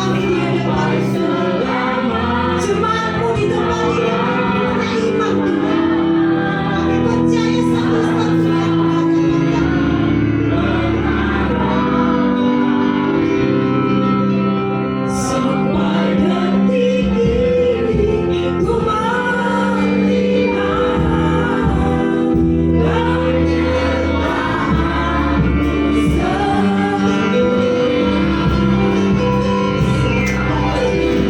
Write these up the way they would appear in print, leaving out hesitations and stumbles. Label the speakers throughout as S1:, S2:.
S1: kami di hadapan jemaatmu di tempat ini. Karena iman Tuhan, kami percaya satu-satunya Tuhan sampai detik ini ku melihat penyertaan-Mu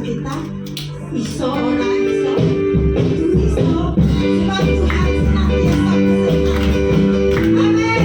S1: kita. Iso ora iso. Kudu iso. Sebab Tuhan senantiasa beserta kita. Amin.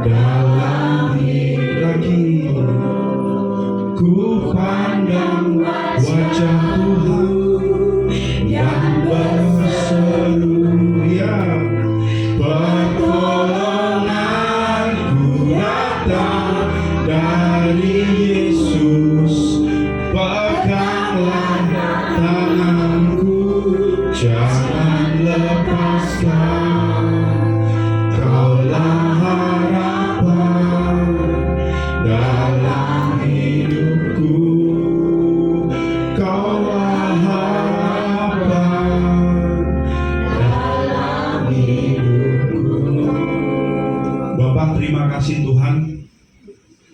S2: dalam hidup lagi. Ku pandang wajah Tuhan yang berseru, ya, pertolonganku datang dari Yesus. Peganglah tanganku, jangan lepaskan. Kaulah harapan dalam hidupku. Kaulah harapan dalam hidupku. Bapak, terima kasih Tuhan,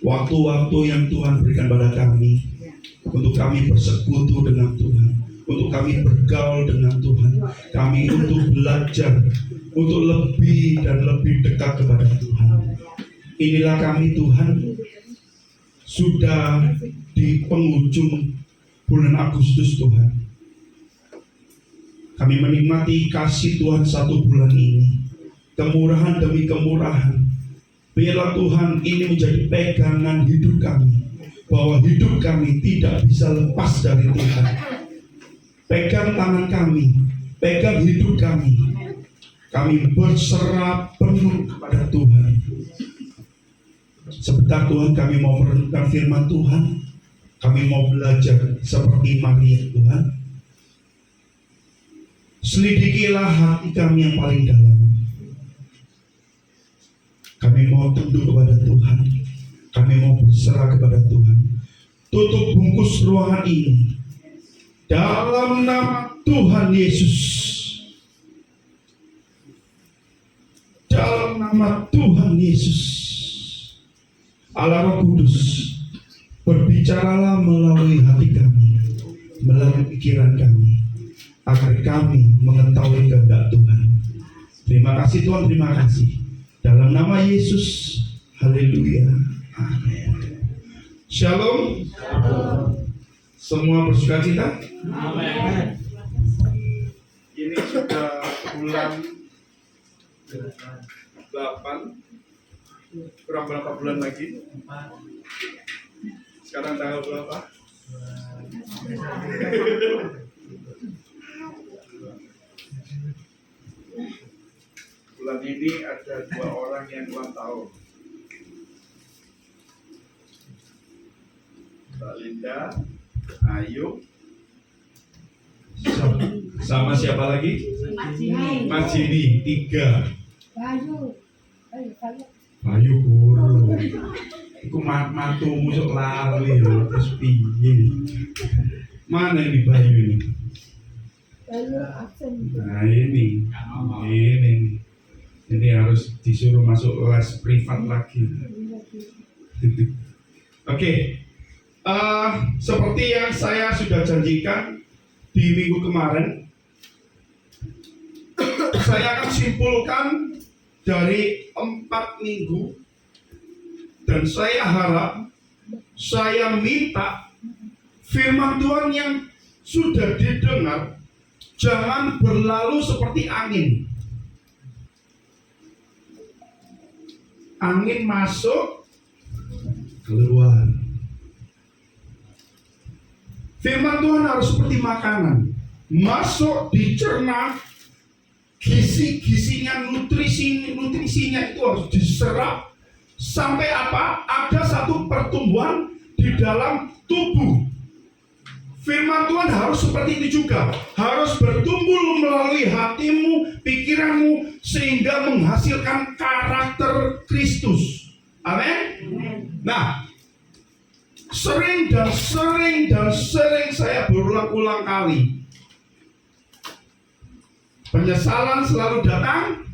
S2: waktu-waktu yang Tuhan berikan pada kami untuk kami bersekutu dengan Tuhan, untuk kami bergaul dengan Tuhan, kami untuk belajar, untuk lebih dan lebih dekat kepada Tuhan. Inilah kami Tuhan, sudah di penghujung bulan Agustus Tuhan. Kami menikmati kasih Tuhan satu bulan ini, kemurahan demi kemurahan. Biarlah Tuhan ini menjadi pegangan hidup kami, bahwa hidup kami tidak bisa lepas dari Tuhan. Pegang tangan kami, pegang hidup kami. Kami berserah penuh kepada Tuhan. Sebentar Tuhan, kami mau merenungkan firman Tuhan. Kami mau belajar seperti Maria Tuhan. Selidikilah hati kami yang paling dalam. Kami mau tunduk kepada Tuhan. Kami mau berserah kepada Tuhan. Tutup bungkus ruangan ini dalam nama Tuhan Yesus. Dalam nama Tuhan Yesus. Allah Roh Kudus, berbicaralah melalui hati kami, melalui pikiran kami, agar kami mengetahui kehendak Tuhan. Terima kasih Tuhan, terima kasih. Dalam nama Yesus, haleluya. Amin. Shalom. Semua bersukacita.
S3: Amin.
S2: Ini sudah bulan 8. Kurang berapa bulan lagi? Sekarang tanggal berapa? Bulan ini ada 2 orang yang ulang tahun. Mbak Linda, Ayu, sama siapa lagi? Mas Jini, 3. Bayu guru. Iku matumu sok lali lho, terus piye? Mana ini Bayu ini? Nah ini. Ini harus disuruh masuk les privat lagi. Oke. Seperti yang saya sudah janjikan di minggu kemarin, saya akan simpulkan dari 4 minggu, dan saya harap, saya minta firman Tuhan yang sudah didengar jangan berlalu seperti angin. Angin masuk, keluar. Firman Tuhan harus seperti makanan, masuk, dicerna, gizi-gizinya, nutrisinya itu harus diserap sampai apa? Ada satu pertumbuhan di dalam tubuh. Firman Tuhan harus seperti itu juga, harus bertumbuh melalui hatimu, pikiranmu, sehingga menghasilkan karakter Kristus. Amin. Nah, sering saya berulang-ulang kali, penyesalan selalu datang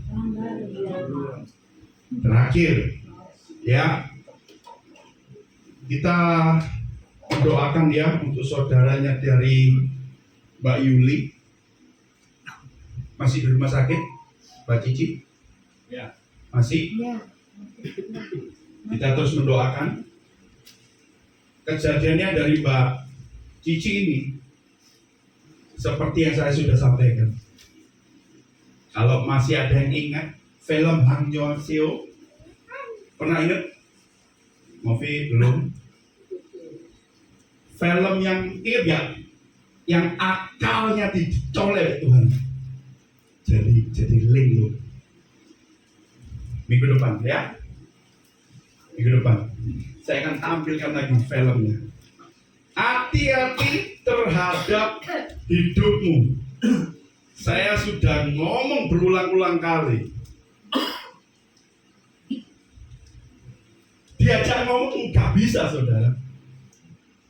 S2: terakhir. Ya, kita mendoakan ya untuk saudaranya dari Mbak Yuli, masih di rumah sakit, Mbak Cici? Ya. Masih? Ya. Kita terus mendoakan. Kejadiannya dari Mbak Cici ini seperti yang saya sudah sampaikan. Kalau masih ada yang ingat film Hang Joon Seo, Pernah ingat? Movi belum? Film yang ingat ya? Yang akalnya dicolek Tuhan. Jadi link loh. Minggu depan ya. Minggu depan saya akan tampilkan lagi filmnya. Hati-hati terhadap hidupmu. Saya sudah ngomong berulang-ulang kali. Diajak ngomong nggak bisa, saudara.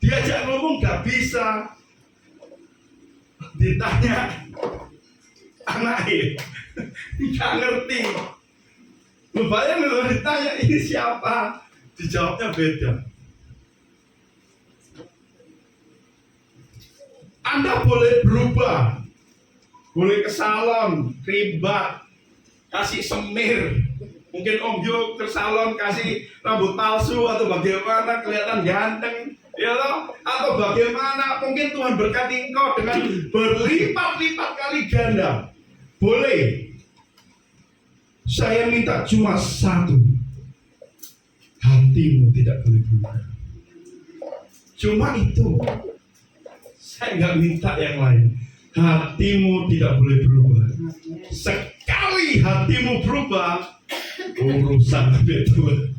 S2: Diajak ngomong nggak bisa. Ditanya anaknya nggak ngerti. Lu bayangin kalau ditanya ini siapa, dijawabnya beda. Anda boleh berubah, boleh ke salon, kribat, kasih semir. Mungkin Om Jo ke salon kasih rambut palsu atau bagaimana kelihatan ganteng, ya toh? Atau bagaimana mungkin Tuhan berkati engkau dengan berlipat-lipat kali ganda. Boleh. Saya minta cuma satu. Hatimu tidak boleh berubah. Cuma itu. Saya nggak minta yang lain. Hatimu tidak boleh berubah. Sekali hatimu berubah, urusan betul.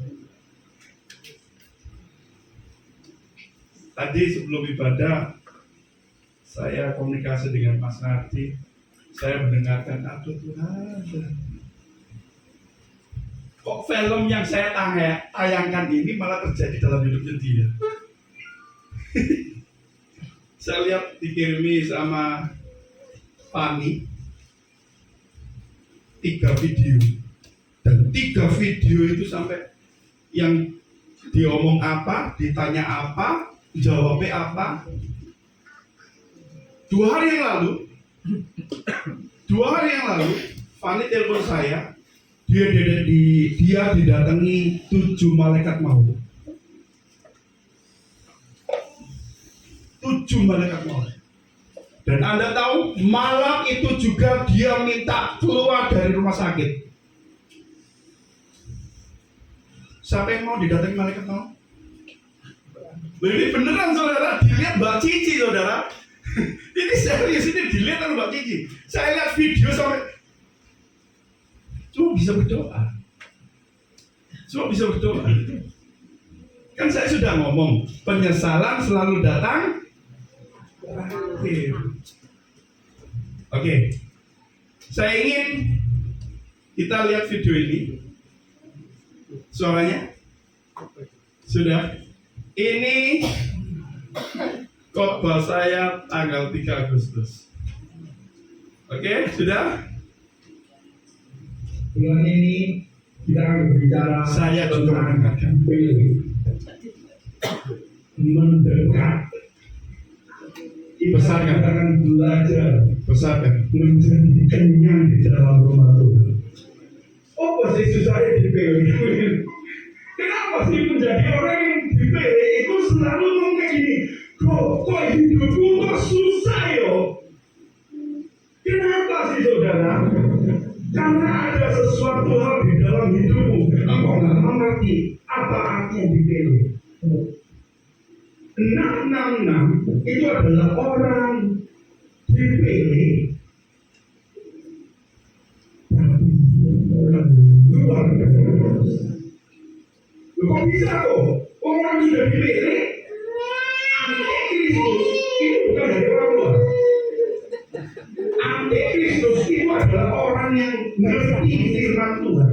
S2: Tadi sebelum ibadah saya komunikasi dengan Mas Nardi. Saya mendengarkan, aduh Tuhan, kok film yang saya tayangkan ini malah terjadi dalam hidupnya dia. Saya lihat dikirimi sama Fani 3 video, dan 3 video itu sampai yang diomong apa, ditanya apa, jawabnya apa. 2 hari yang lalu Fani telepon saya. Dia didatangi 7 malaikat maut. 7 malaikat maut. Dan Anda tahu, malam itu juga dia minta keluar dari rumah sakit. Siapa yang mau didatangi malaikat maut? Ini beneran saudara, dilihat Mbak Cici saudara. Ini serius, ini dilihat oleh Mbak Cici. Saya lihat video sampai cuma bisa berdoa. Kan saya sudah ngomong, penyesalan selalu datang terakhir. Oke. Saya ingin kita lihat video ini. Suaranya? Sudah? Ini khotbah saya tanggal 3 Agustus. Oke, sudah?
S3: Bulan ini kita akan berbicara.
S2: Saya juga mengatakan
S3: mendekat. Kita
S2: Besarkan.
S3: akan belajar
S2: Besarkan.
S3: menjadi kenyang di dalam rumah Tuhan. Apa sih susahnya dipilih? Kenapa sih menjadi orang yang dipilih itu selalu ngomong kayak gini? Kok hidupku kok susah yo? Kenapa sih saudara? Karena ada sesuatu hal di dalam hidupmu, engkau nggak mengerti apa artinya dipilih. 666 itu adalah orang dipilih, luar biasa. Kok bisa kok? Orang sudah dipilih, Antikristus itu bukan dari orang luar. Antikristus itu adalah orang yang ngerti firman Tuhan.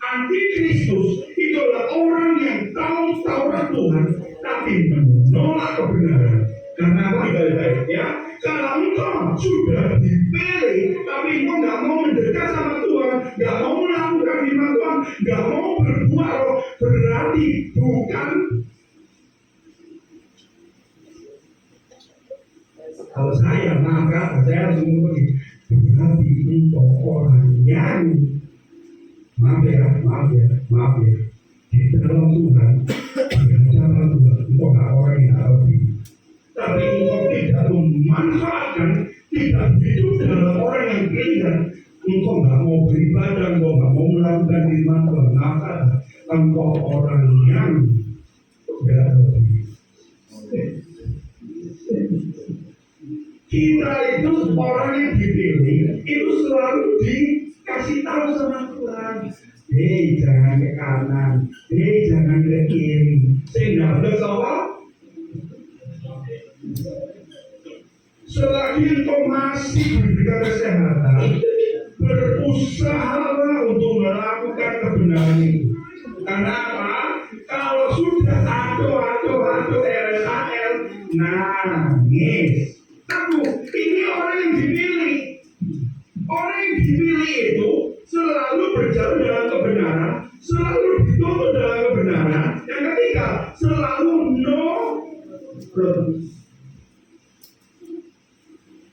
S3: Antikristus itu adalah orang yang tahu Taurat Tuhan tapi menolak kebenaran. Karena apa? Baik-baik ya. Kalau engkau sudah dipilih tapi engkau nggak mau mendekat sama Tuhan, nggak mau melakukan firman Tuhan, nggak mau berbuat roh, berarti bukan. Kalau saya maka saya harus ngomong berarti engkau orang yang maaf ya di dalam Tuhan, di dalam Tuhan engkau gak orang yang harus, tapi engkau tidak memanfaatkan, tidak hidup dalam orang yang pilihan. Engkau gak mau beribadah, engkau gak mau melakukan firman Tuhan, maka engkau kelompok orang yang gagal. Kita itu orang yang dipilih itu selalu dikasih tahu sama Tuhan. Hei, jangan ke kanan, hei, jangan ke kiri, sehingga bersama selagi engkau masih diberikan kesehatan, berusahalah untuk melakukan kebenaran itu. Karena apa? Kalau sudah aduh, LSAL, nangis. Aku, ini orang yang dipilih. Orang yang dipilih itu selalu berjalan dalam kebenaran, selalu dituntut dalam kebenaran. Yang ketiga, selalu no problem.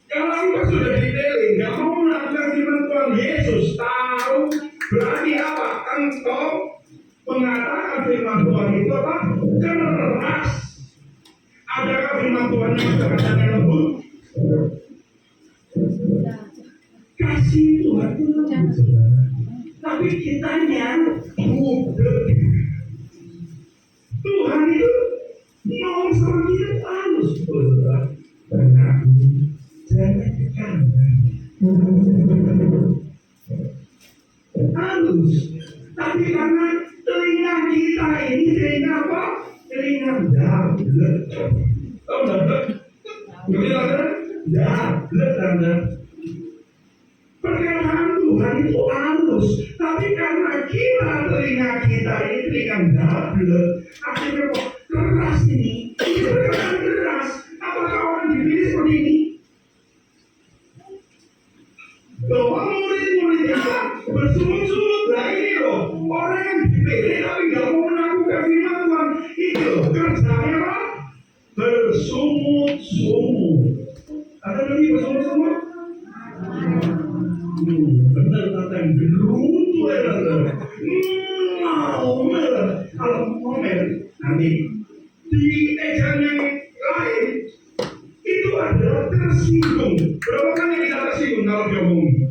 S3: Kalau engkau sudah dipilih, nggak mau melakukan firman Tuhan Yesus, tahu berarti apa? Engkau mengatakan firman Tuhan itu apa? Keras. Adakah firman Tuhan yang kata-kata lembut? Kasih Tuhan itu lembut, saudara. Tapi kitanya budak. Tuhan itu mau sama kita halus, saudara. Karena jangan kekandang halus. Tapi karena telinga kita ini telinga apa? Telinga dablet. Tahu dablet? Ngerti dablet? Dablet Anda. Perkataan Tuhan itu halus. Tapi karena telinga kita ini telinga dablet, akhirnya keras ini. Ini perkataan keras. Apakah orang dipilih seperti ini? Bahwa murid-murid yang bersungut-sungut, nah ini loh, orang yang dipilih tapi nggak mau melakukan firman Tuhan, itu loh kerjanya apa? Bersungut-sungut. Ada lagi bersungut-sungut? Benar kata yang beruntung ya benar. Ngomel, kalau ngomel nanti di ejaan yang lain itu adalah tersinggung. Berapa kali kita tersinggung kalau diomongin?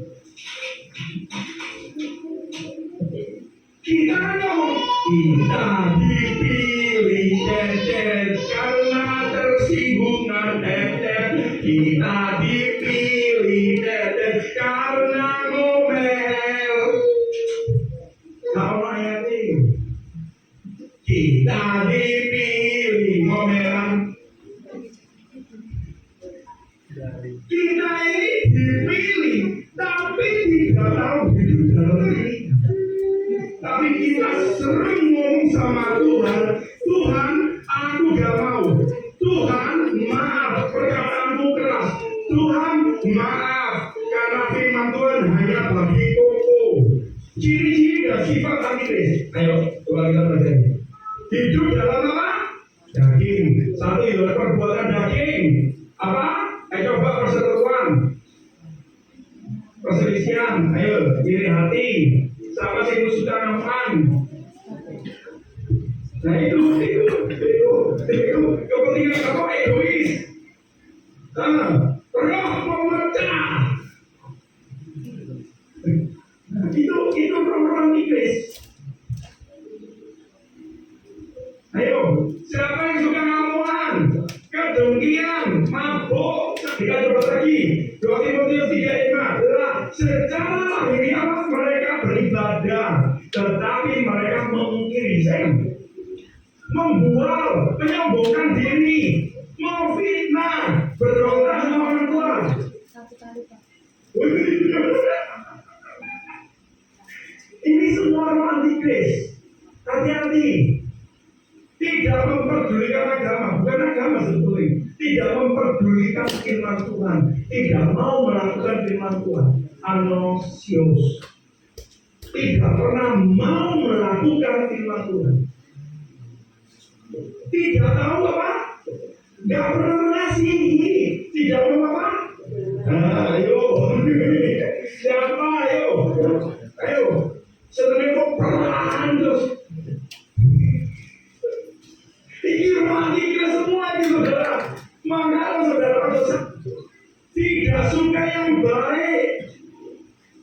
S3: Kita ngomong, kita dipilih tetet karena tersinggungan tetet. Kita dipilih tetet karena ngomel. Tahu ayat ini? Kita dipilih ngomelan. Kita ini dipilih, tapi tidak tahu hidup dalam ini. Tapi kita sering ngomong sama Tuhan, Tuhan, aku gak mau. Tuhan, maaf, perkataanku keras. Tuhan, maaf, karena firman Tuhan hanya bagi koko. Ciri-ciri dan sifat antikris. Ayo, coba kita pelajari. Hidup dalam apa? Daging. Satu, adalah perbuatan daging. Apa? Ayo coba perseteruan, perselisihan, ayo iri hati, sama sih suka nafan. Nah itu kepentingan kamu egois. Roh memecah. Itu roh antikris. Ayo, siapa yang suka ngamuan, kedengkian, mabuk? Kita coba lagi. 2 Timotius 3:5 adalah secara lahiriah mereka beribadah, tetapi mereka mengingkari Saya, membual, menyombongkan diri, memfitnah, berontak sama orang tua. Ini semua orang antikris. Hati-hati. Tidak memperdulikan agama, bukan agama sebetulnya. Tidak memperdulikan firman Tuhan, tidak mau melakukan firman Tuhan. Anosios, tidak pernah mau melakukan firman Tuhan. Tidak tahu apa? Tidak pernah mengasihi. Tidak mau apa? Ayo, siapa? Ayo, sebenarnya kok pelan terus. Ini kita semua ini saudara. Maka saudara tidak suka yang baik,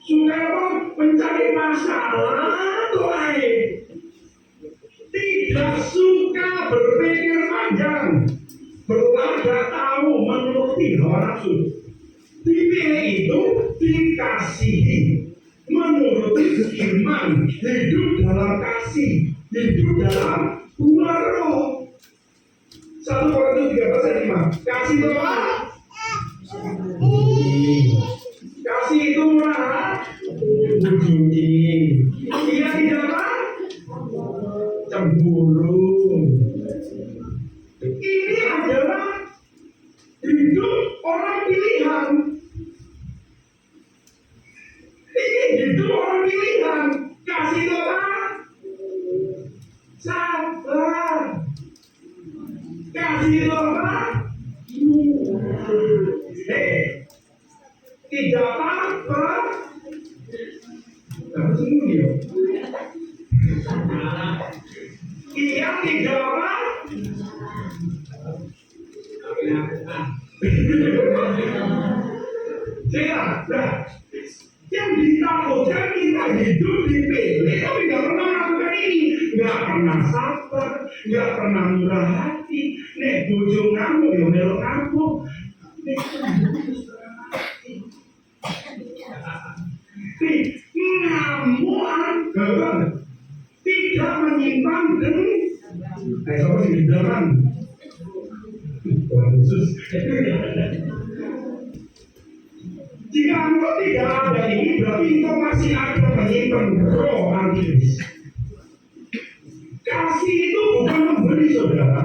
S3: suka apa? Mencari masalah tuh air. tidak suka berpikir panjang, berlagak tahu menuruti hawa nafsu. Dipilih itu dikasihi, menuruti iman, hidup dalam kasih, hidup dalam buah roh. 1 Korintus 13:5. Kasih itu apa? Kasih itu murah, ujungi. Ia tidak apa? Cemburu. Ini adalah hidup orang pilihan. Ini hidup orang pilihan. Kasih itu apa? Sabar. Kasih itu apa? Tidak apa-apa. Harus dia. Ia tidak apa? Yang ditakutkan kita hidup dipilih tapi nggak pernah melakukan ini, nggak pernah sabar, nggak pernah murah hati. Nek bojo ngamuk ya melo ngamuk. Nek ngamuan tidak menyimpan dengan khusus. Jika engkau tidak ada ini, berarti engkau masih ada menyimpan roh antikris. Kasih itu bukan memberi, saudara.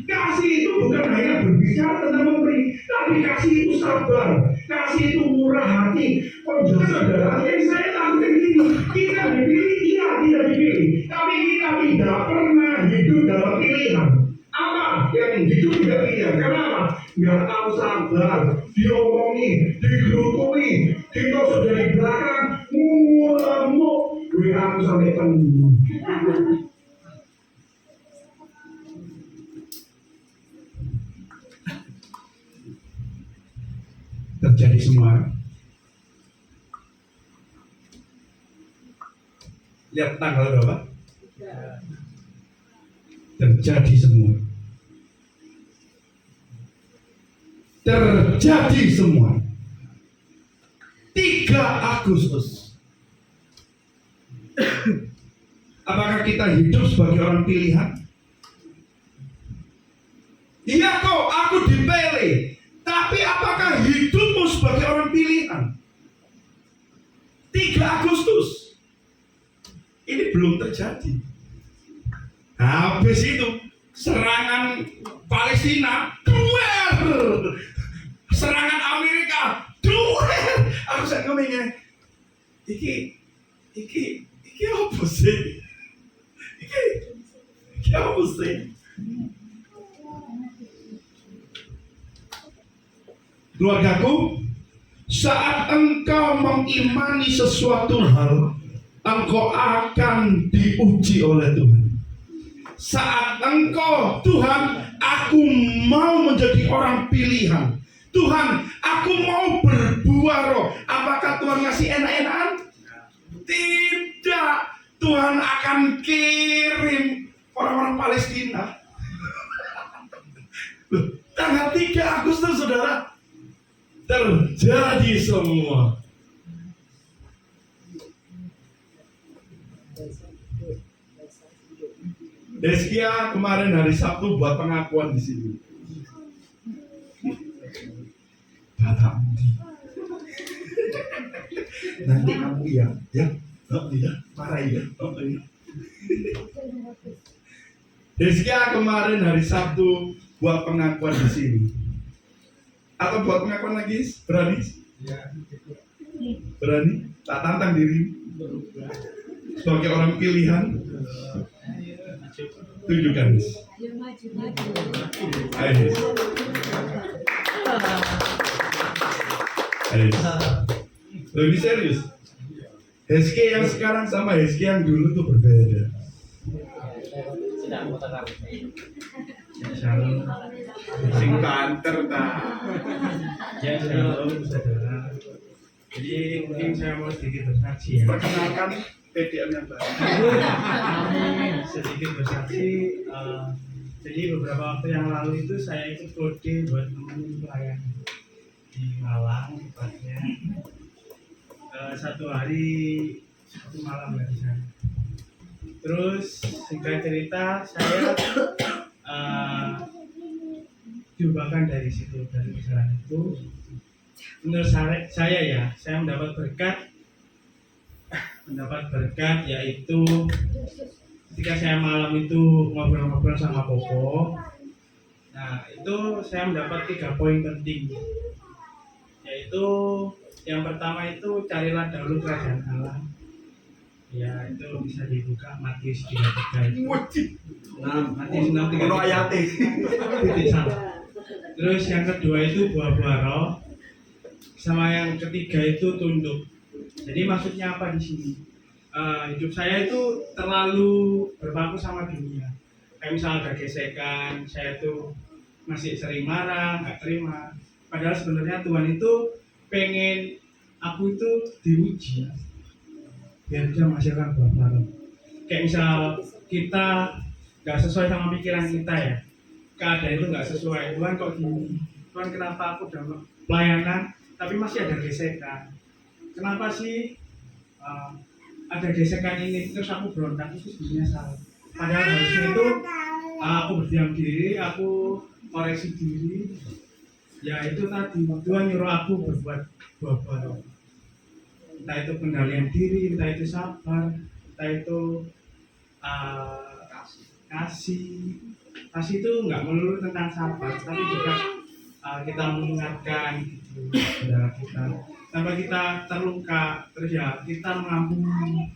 S3: Kasih itu bukan hanya berbicara tentang memberi, tapi kasih itu sabar, kasih itu murah hati. Oh saudara, yang saya tampilkan ini, kita dipilih, iya tidak dipilih, tapi kita tidak pernah hidup dalam pilihan. Apa yang hidup tidak pilihan? Kenapa? Nggak tahu sabar, diomongi, digerukui, kita sudah di belakang, ngamuk, WA sampai penuh.
S2: Terjadi semua. Lihat tanggal berapa? Terjadi semua. Terjadi semua. 3 Agustus. Apakah kita hidup sebagai orang pilihan? Iya kok, aku dipilih. Tapi apakah hidupmu sebagai orang pilihan? 3 Agustus. Ini belum terjadi. Habis itu serangan Palestina, duel. Serangan Amerika, duel. Aku saya ngomongnya, iki apa sih? Iki apa sih? Keluargaku, saat engkau mengimani sesuatu hal, engkau akan diuji oleh Tuhan. Saat engkau, Tuhan, aku mau menjadi orang pilihan. Tuhan, aku mau berbuah roh. Apakah Tuhan ngasih enak-enakan? Tidak. Tuhan akan kirim orang-orang Palestina. Tanggal 3 Agustus, saudara, terjadi semua. Deskia kemarin hari Sabtu buat pengakuan di sini. Bapak nanti kamu ya, marah ya. Deskia kemarin hari Sabtu buat pengakuan di sini. Atau buat pengakuan lagi, berani? Berani? Tak tantang diri sebagai orang pilihan. Tunjukkan. Ayo. Loh, ini serius. HSK yang sekarang sama HSK yang dulu tuh berbeda. Shalom. Sing banter ta. Ya, shalom saudara. Jadi mungkin saya mau sedikit bersaksi ya. Perkenalkan PDM yang baru.
S4: Kami sedikit bersaksi. Jadi beberapa waktu yang lalu itu saya ikut kode buat nemenin pelayan di Malang tepatnya. Satu malam dari sana. Terus singkat cerita saya diubahkan dari situ, dari kesalahan itu. Menurut saya mendapat berkat yaitu ketika saya malam itu ngobrol-ngobrol sama Koko. Nah itu saya mendapat 3 poin penting, yaitu yang pertama itu carilah dahulu kerajaan Allah. Ya itu bisa dibuka Matius 3:3 itu. Matius 6:3 titik salah. Terus yang kedua itu buah-buah roh, sama yang ketiga itu tunduk. Jadi maksudnya apa di sini? Hidup saya itu terlalu berpaku sama dunia. Kayak misalnya ada gesekan, saya tuh masih sering marah, nggak terima. Padahal sebenarnya Tuhan itu pengen aku itu diuji, biar bisa menghasilkan buah-buah roh. Kayak misal kita nggak sesuai sama pikiran kita ya, keadaan itu nggak sesuai. Tuhan kok gini? Tuhan kenapa aku dalam pelayanan tapi masih ada gesekan? Kenapa sih ada gesekan ini? Terus aku berontak, itu sebenarnya salah. Padahal harusnya itu aku berdiam diri, aku koreksi diri. Ya itu tadi Tuhan nyuruh aku berbuat buah-buah roh. Entah itu pendalian diri, entah itu sabar, entah itu kasih itu nggak melulu tentang sabar, tapi juga kita mengingatkan gitu, saudara kita sampai kita terluka, terus ya kita mengampuni.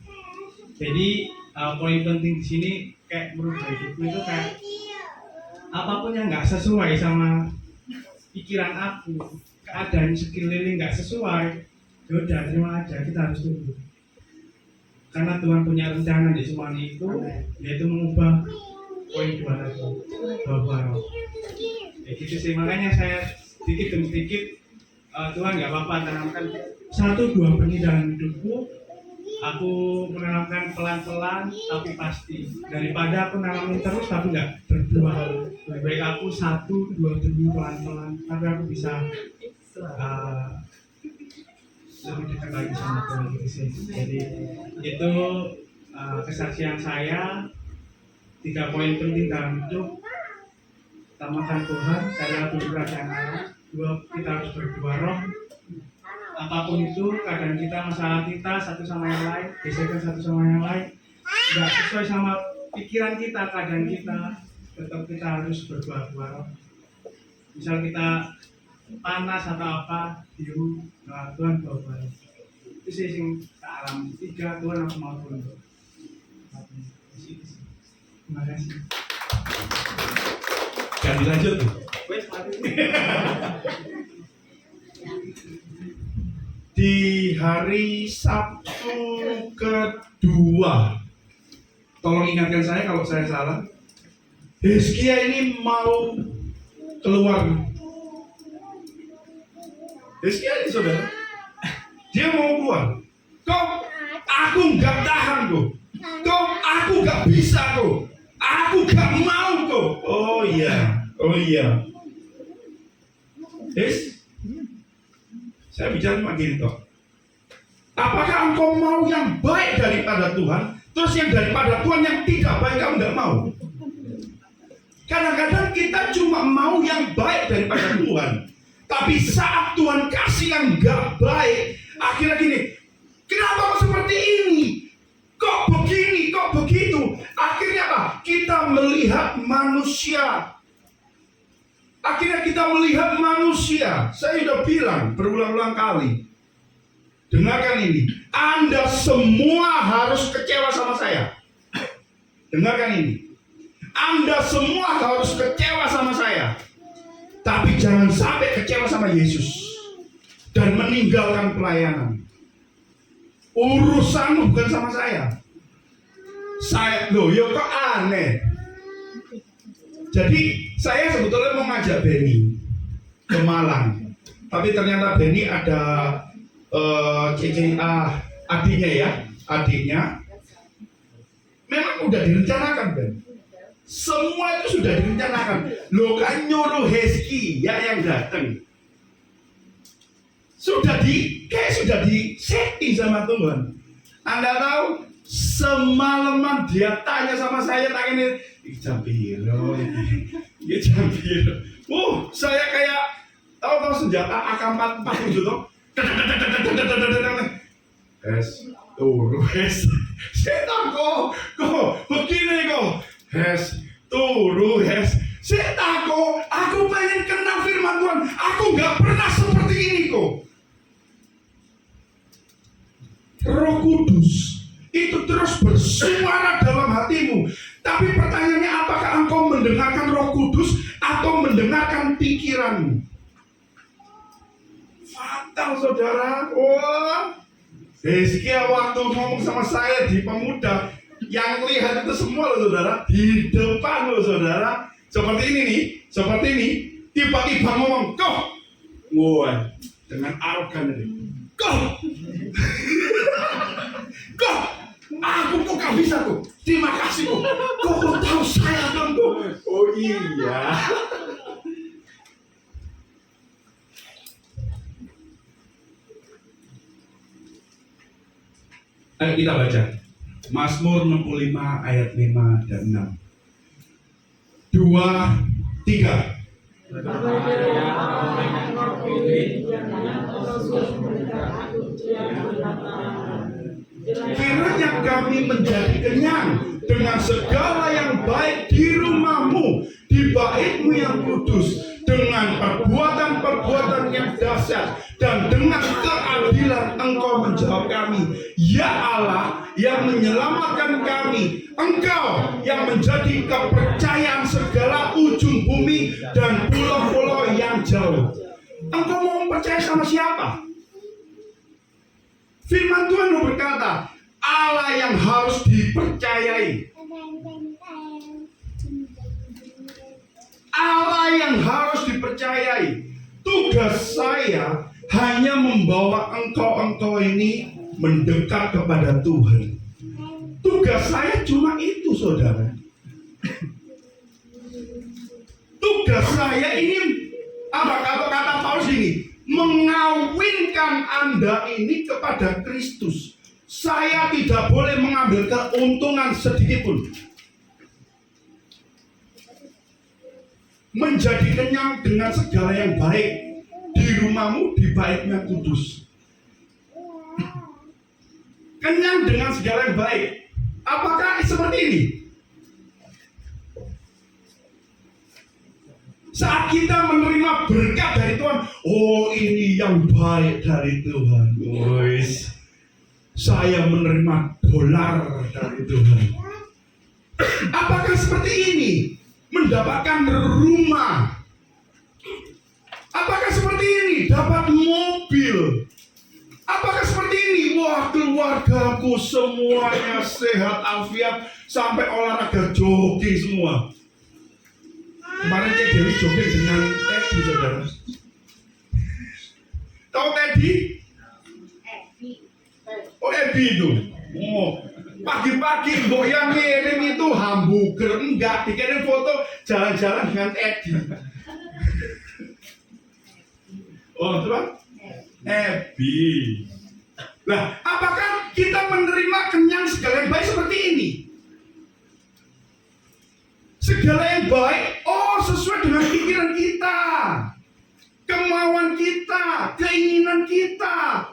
S4: Jadi poin penting di sini kayak merubah hidupku itu kayak apapun yang nggak sesuai sama pikiran aku, keadaan sekeliling nggak sesuai, yaudah terima aja, kita harus tunggu. Karena Tuhan punya rencana di semuanya itu, yaitu mengubah poin 2 tadi, buah-buah roh. Ya gitu sih, makanya saya sedikit demi sedikit Tuhan nggak apa-apa tanamkan 1-2 benih dalam hidupku. Aku menanamkan pelan-pelan tapi pasti, daripada aku nanamin terus tapi nggak berbuah. Lebih baik aku 1-2 benih pelan-pelan tapi aku bisa lebih dekat lagi sama Tuhan gitu sih. Jadi itu kesaksian saya, 3 poin penting dalam hidup. Utamakan Tuhan, carilah dulu kerajaan Allah. 2, kita harus berbuah roh. Apapun itu, keadaan kita, masalah kita, satu sama yang lain, gesekan satu sama yang lain, nggak sesuai sama pikiran kita, keadaan kita, tetap kita harus berbuah-buah roh. Misal kita panas atau apa, biru, Tuhan buah-buah roh. Itu sih yang ke alam 3, Tuhan aku mau turun. Terima kasih.
S2: Jangan dilanjut tuh.
S4: Wes mati.
S2: Di hari Sabtu kedua, tolong ingatkan saya kalau saya salah. Hizkia ini mau keluar. Hizkia ini saudara, dia mau keluar. Kok aku nggak tahan kok. Kok aku nggak bisa kok. Aku nggak mau kok. Oh iya. Saya bicara cuma gini toh. Apakah engkau mau yang baik daripada Tuhan, terus yang daripada Tuhan yang tidak baik kamu nggak mau? Kadang-kadang kita cuma mau yang baik daripada Tuhan, tapi saat Tuhan kasih yang nggak baik, akhirnya gini, kenapa kok seperti ini? Kok begini? Kok begitu? Akhirnya apa? Kita melihat manusia. Saya sudah bilang berulang-ulang kali. Dengarkan ini. Anda semua harus kecewa sama saya. Dengarkan ini. Anda semua harus kecewa sama saya. Tapi jangan sampai kecewa sama Yesus dan meninggalkan pelayanan. Urusanmu bukan sama saya. Kok aneh. Jadi saya sebetulnya mau ngajak Benny ke Malang, tapi ternyata Benny ada adiknya. Memang udah direncanakan kan? Semua itu sudah direncanakan. Lo kan nyuruh Hezki ya yang datang. Sudah di setting sama Tuhan. Anda tahu, semalaman dia tanya sama saya, tanya ini jam piro. Saya kayak tahu senjata AK-47 tuh. Hes, setan kok begini kok. Hes, setan kok. Aku pengen kenal firman Tuhan. Aku nggak pernah seperti ini kok. Roh Kudus itu terus bersuara dalam hatimu. Tapi pertanyaannya, apakah engkau mendengarkan Roh Kudus atau mendengarkan pikiranmu? Fatal, saudara. Hezkia waktu ngomong sama saya di Pemuda, yang lihat itu semua loh saudara, di depan loh saudara, seperti ini, tiba-tiba ngomong, kok, dengan arogan ini, kok, aku kok gak bisa kok, terima kasih kok tahu saya kan kok, oh iya. Ayo kita baca Mazmur 65 ayat 5 dan 6. 2, 3. Kiranya kami menjadi kenyang dengan segala yang baik di rumahmu, di baitmu yang kudus, dengan perbuatan-perbuatan yang dahsyat, dan dengan keadilan engkau menjawab kami. Ya Allah yang menyelamatkan kami, engkau yang menjadi kepercayaan segala ujung bumi dan pulau-pulau yang jauh. Engkau mau percaya sama siapa? Firman Tuhan berkata, Allah yang harus dipercayai. Allah yang harus dipercayai. Tugas saya hanya membawa engkau ini mendekat kepada Tuhan. Tugas saya cuma itu, saudara. Tugas saya ini, kalau kata Paulus ini, mengawinkan Anda ini kepada Kristus. Saya tidak boleh mengambil keuntungan sedikit pun. Menjadi kenyang dengan segala yang baik di rumahmu, di baitnya kudus. Kenyang dengan segala yang baik. Apakah seperti ini? Saat kita menerima berkat dari Tuhan, oh ini yang baik dari Tuhan. Saya menerima dolar dari Tuhan. Apakah seperti ini? Mendapatkan rumah. Apakah seperti ini? Dapat mobil. Apakah seperti ini? Wah, keluargaku semuanya sehat afiat, sampai olahraga jogging semua. Kemarin Cik Dewi jogging dengan Teddy, saudara. Tahu Teddy? Oh, Ebi itu. Pagi-pagi mbok yang ngirim itu hamburger, enggak dikirim foto jalan-jalan dengan Teddy. Oh, coba. Ebi. Nah, apakah kita menerima kenyang segala yang baik seperti ini? Segala yang baik, sesuai dengan pikiran kita, kemauan kita, keinginan kita.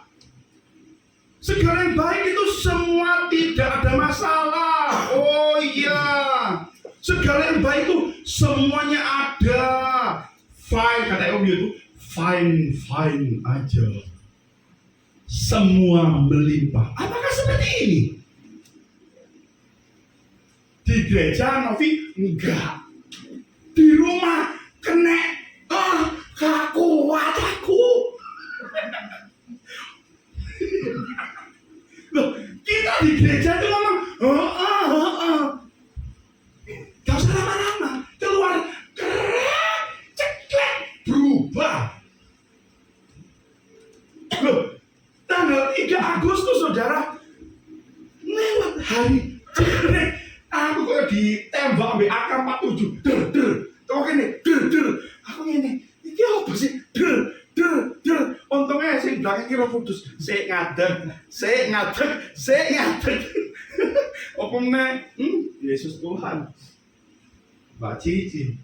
S2: Segala yang baik itu semua tidak ada masalah. Oh iya, segala yang baik itu semuanya ada. Fine, kata Om itu fine aja. Semua melimpah. Apakah seperti ini? Di gereja Novi enggak. Di rumah kena gak kuat aku. Loh, kita di gereja itu ngomong gak usah lama-lama, keluar keren, ceklek, berubah. Loh, tanggal 3 Agustus saudara, lewat hari ceklek, mbak ambek AK-47. Kok kene aku ngene. Iki apa sih? Untungnya sing belakang kira putus. Sik ngadeg. Apa meneh? Yesus Tuhan. Mbak Cici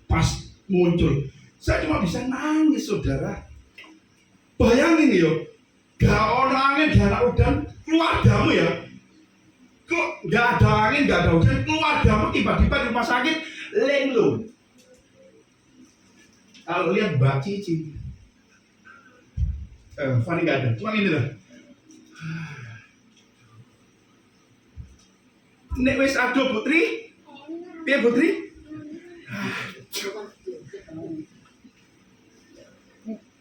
S2: pas muncul, saya cuma bisa nangis, saudara. Bayangin yo, gak ono angin, gak ada udan, keluargamu ya. Kok gak ada angin, gak ada udan, keluargamu tiba-tiba di rumah sakit, lenglung. Kalau lihat Mbak Cici, Fanny gak ada, cuma ini lah. Nek wis ado Putri, piye Putri?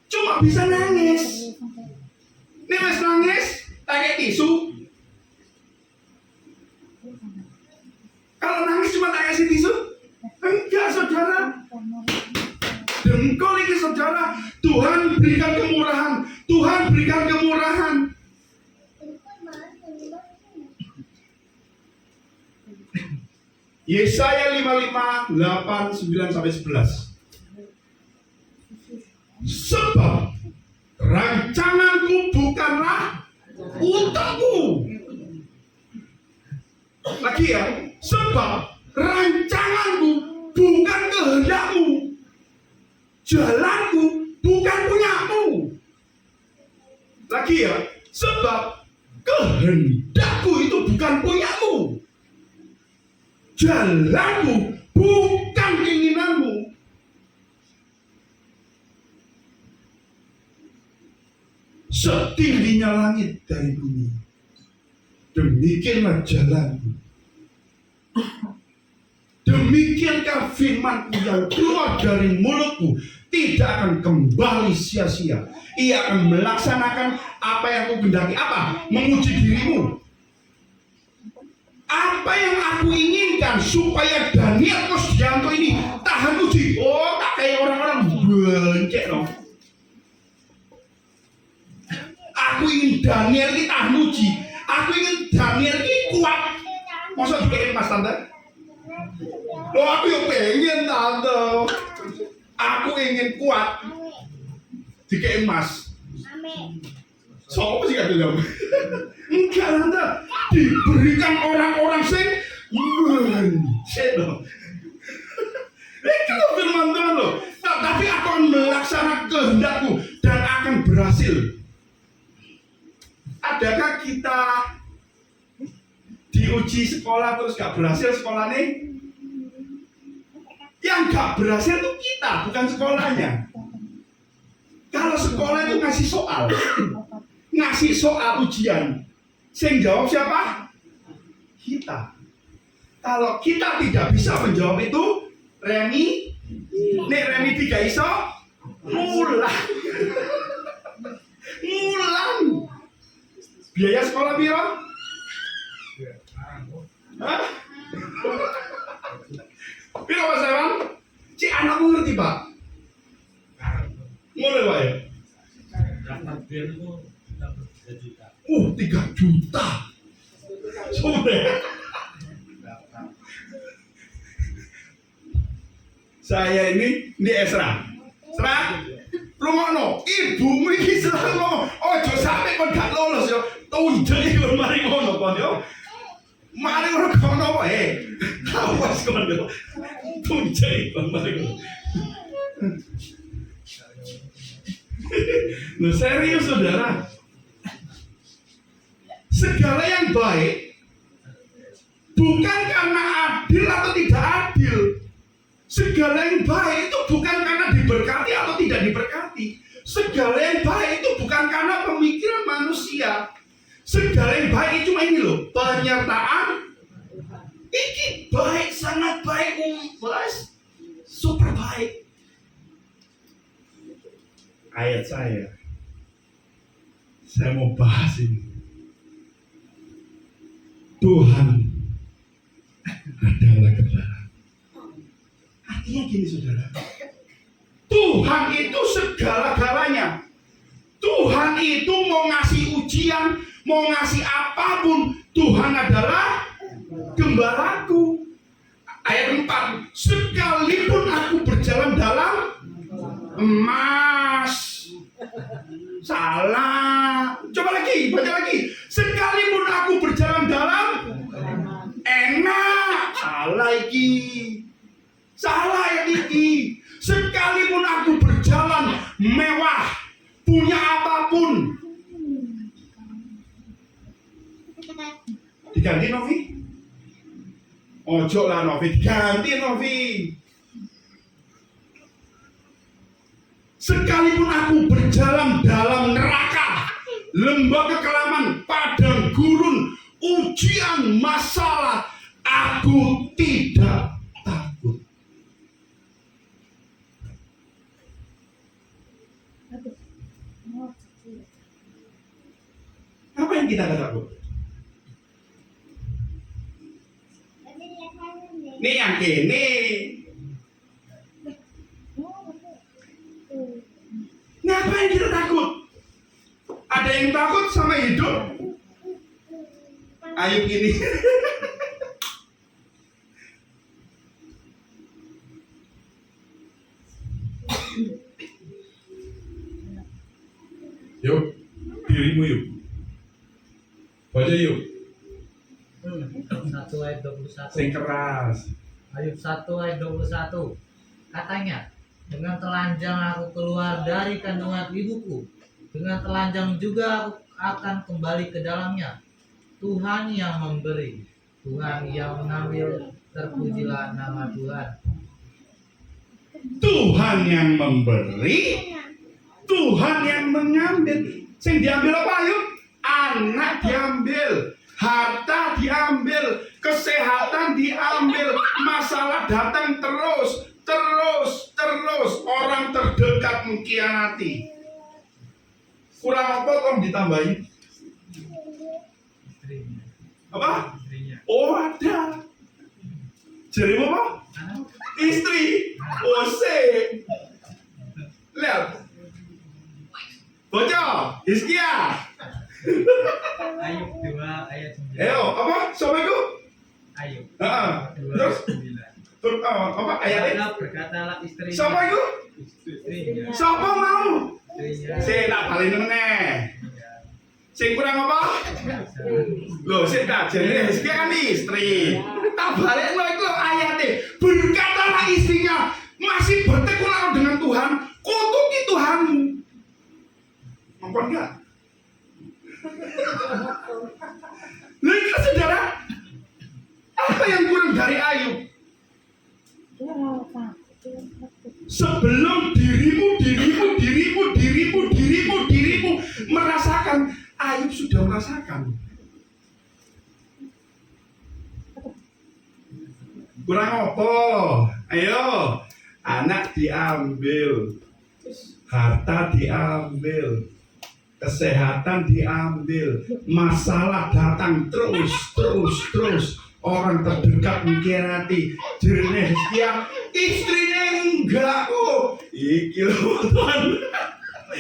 S2: Cuma bisa nangis. Nek wis nangis, pakai tisu. Kalau nangis cuma tak kasih tisu? Enggak, saudara. Dengkul ini, saudara. Tuhan berikan kemurahan. Tuhan berikan kemurahan. Yesaya 55, 8, 9 sampai 11. Sebab rancanganku bukanlah untukmu. Lagi ya, sebab rancanganku bukan kehendakmu. Jalanku bukan punyamu. Lagi ya, sebab kehendakku itu bukan punyamu. Jalanku bukan keinginanmu. Setingginya langit dari bumi, demikianlah jalanku. Demikiankah firmanku yang keluar dari mulutku tidak akan kembali sia-sia. Ia akan melaksanakan apa yang aku kehendaki. Apa? Menguji dirimu. Apa yang aku inginkan supaya Daniel Kusdianto ini tahan uji. Oh, tak kayak orang-orang bencek dong. Aku ingin Daniel ini tahan uji. Aku ingin Daniel ini kuat. Masa dikira Mas Tante? Loh, aku yang pengen Tante. Aku ingin kuat. Dikira Mas. Sopo sih kata jawab? Enggak, Tante. Diberikan orang-orang sing dong. Itu firman Tuhan loh. Tapi aku akan melaksanakan kehendakku dan akan berhasil. Adakah kita diuji sekolah terus gak berhasil sekolahnya? Yang gak berhasil itu kita, bukan sekolahnya. Kalau sekolah itu ngasih soal ujian, sing jawab siapa? Kita. Kalau kita tidak bisa menjawab itu, Remi 3 iso mulang. Biaya sekolah piro? Hah? Piro Mas Ewan? Cik anakmu ngerti Pak? Mulai Pak ya?
S4: Daftar biar itu dapat 3 juta.
S2: 3 juta. Sudah. Saya ini di Esra. Esra, rumono, ibumu iki selalu ojo sampe kon gak lolos yo. Tunjuk iki lho mari ngono kon yo. Mari ngono kono wae. Awas kon yo. Tunjuk iki kon mari ngono. Nah, serius saudara. Segala yang baik bukan karena adil atau tidak adil. Segala yang baik itu bukan karena diberkati atau tidak diberkati. Segala yang baik itu bukan karena pemikiran manusia. Segala yang baik itu cuma ini loh, penyertaan. Ini baik, sangat baik, super baik. Ayat saya mau bahas ini. Tuhan adalah gembala. Artinya gini saudara, Tuhan itu segala-galanya. Tuhan itu mau ngasih ujian, mau ngasih apapun, Tuhan adalah gembalaku. Ayat 4, sekalipun aku berjalan dalam emas. Salah. Coba lagi, baca lagi. Sekalipun aku berjalan dalam enak. Salah iki. Salah ya iki. Sekalipun aku berjalan mewah, punya apapun. Diganti Novi? Ojo lah Novi, diganti Novi. Sekalipun aku berjalan dalam neraka, lembah kekelaman, padang gurun, ujian, masalah, aku tidak takut. Apa yang kita nggak takut? Ini yang kini. Ngapain kita takut? Ada yang takut sama hidup? Ayub ini. Yuk, dirimu yuk. Baca yuk.
S5: 1 ayat 21.
S2: Sing keras.
S5: Ayub 1 ayat 21. Katanya, dengan telanjang aku keluar dari kandungan ibuku, dengan telanjang juga aku akan kembali ke dalamnya. Tuhan yang memberi, Tuhan yang mengambil, terpujilah nama Tuhan.
S2: Tuhan yang memberi, Tuhan yang mengambil. Sing diambil apa yuk? Anak diambil, harta diambil, kesehatan diambil, masalah datang terus. Orang terdekat mengkhianati. Kurang apa kok ditambahin?
S5: Istrinya.
S2: Apa?
S5: Istrinya.
S2: Oh ada. Jarimu apa?
S5: Anak.
S2: Istri. Oh lihat. Bocah, Hizkia.
S5: Ayub 2 ayat 9.
S2: Ayo, apa? Siapa itu?
S5: Ayub
S2: Heeh.
S5: 2
S2: Terus?
S5: ayat 9.
S2: Apa ayatnya?
S5: Berkatalah istrinya.
S2: Siapa itu?
S5: Istrinya.
S2: Siapa mau?
S5: Istrinya.
S2: Saya tak balik meneh. Sing kurang apa? Loh, saya tak jadi Hizkia kan istri. Tak balik lo itu ayatnya. Berkatalah istrinya masih bertekulah dengan Tuhan, kutuki Tuhanmu. Mampu enggak? Lihat saudara, apa yang kurang dari Ayub? Sebelum dirimu merasakan, Ayub sudah merasakan. Kurang apa? Ayo, anak diambil, harta diambil, kesehatan diambil, masalah datang terus. Orang terdekat mengkhianati. Jernih Hizkia, istrinya enggak kok. Iki lho Tuhan.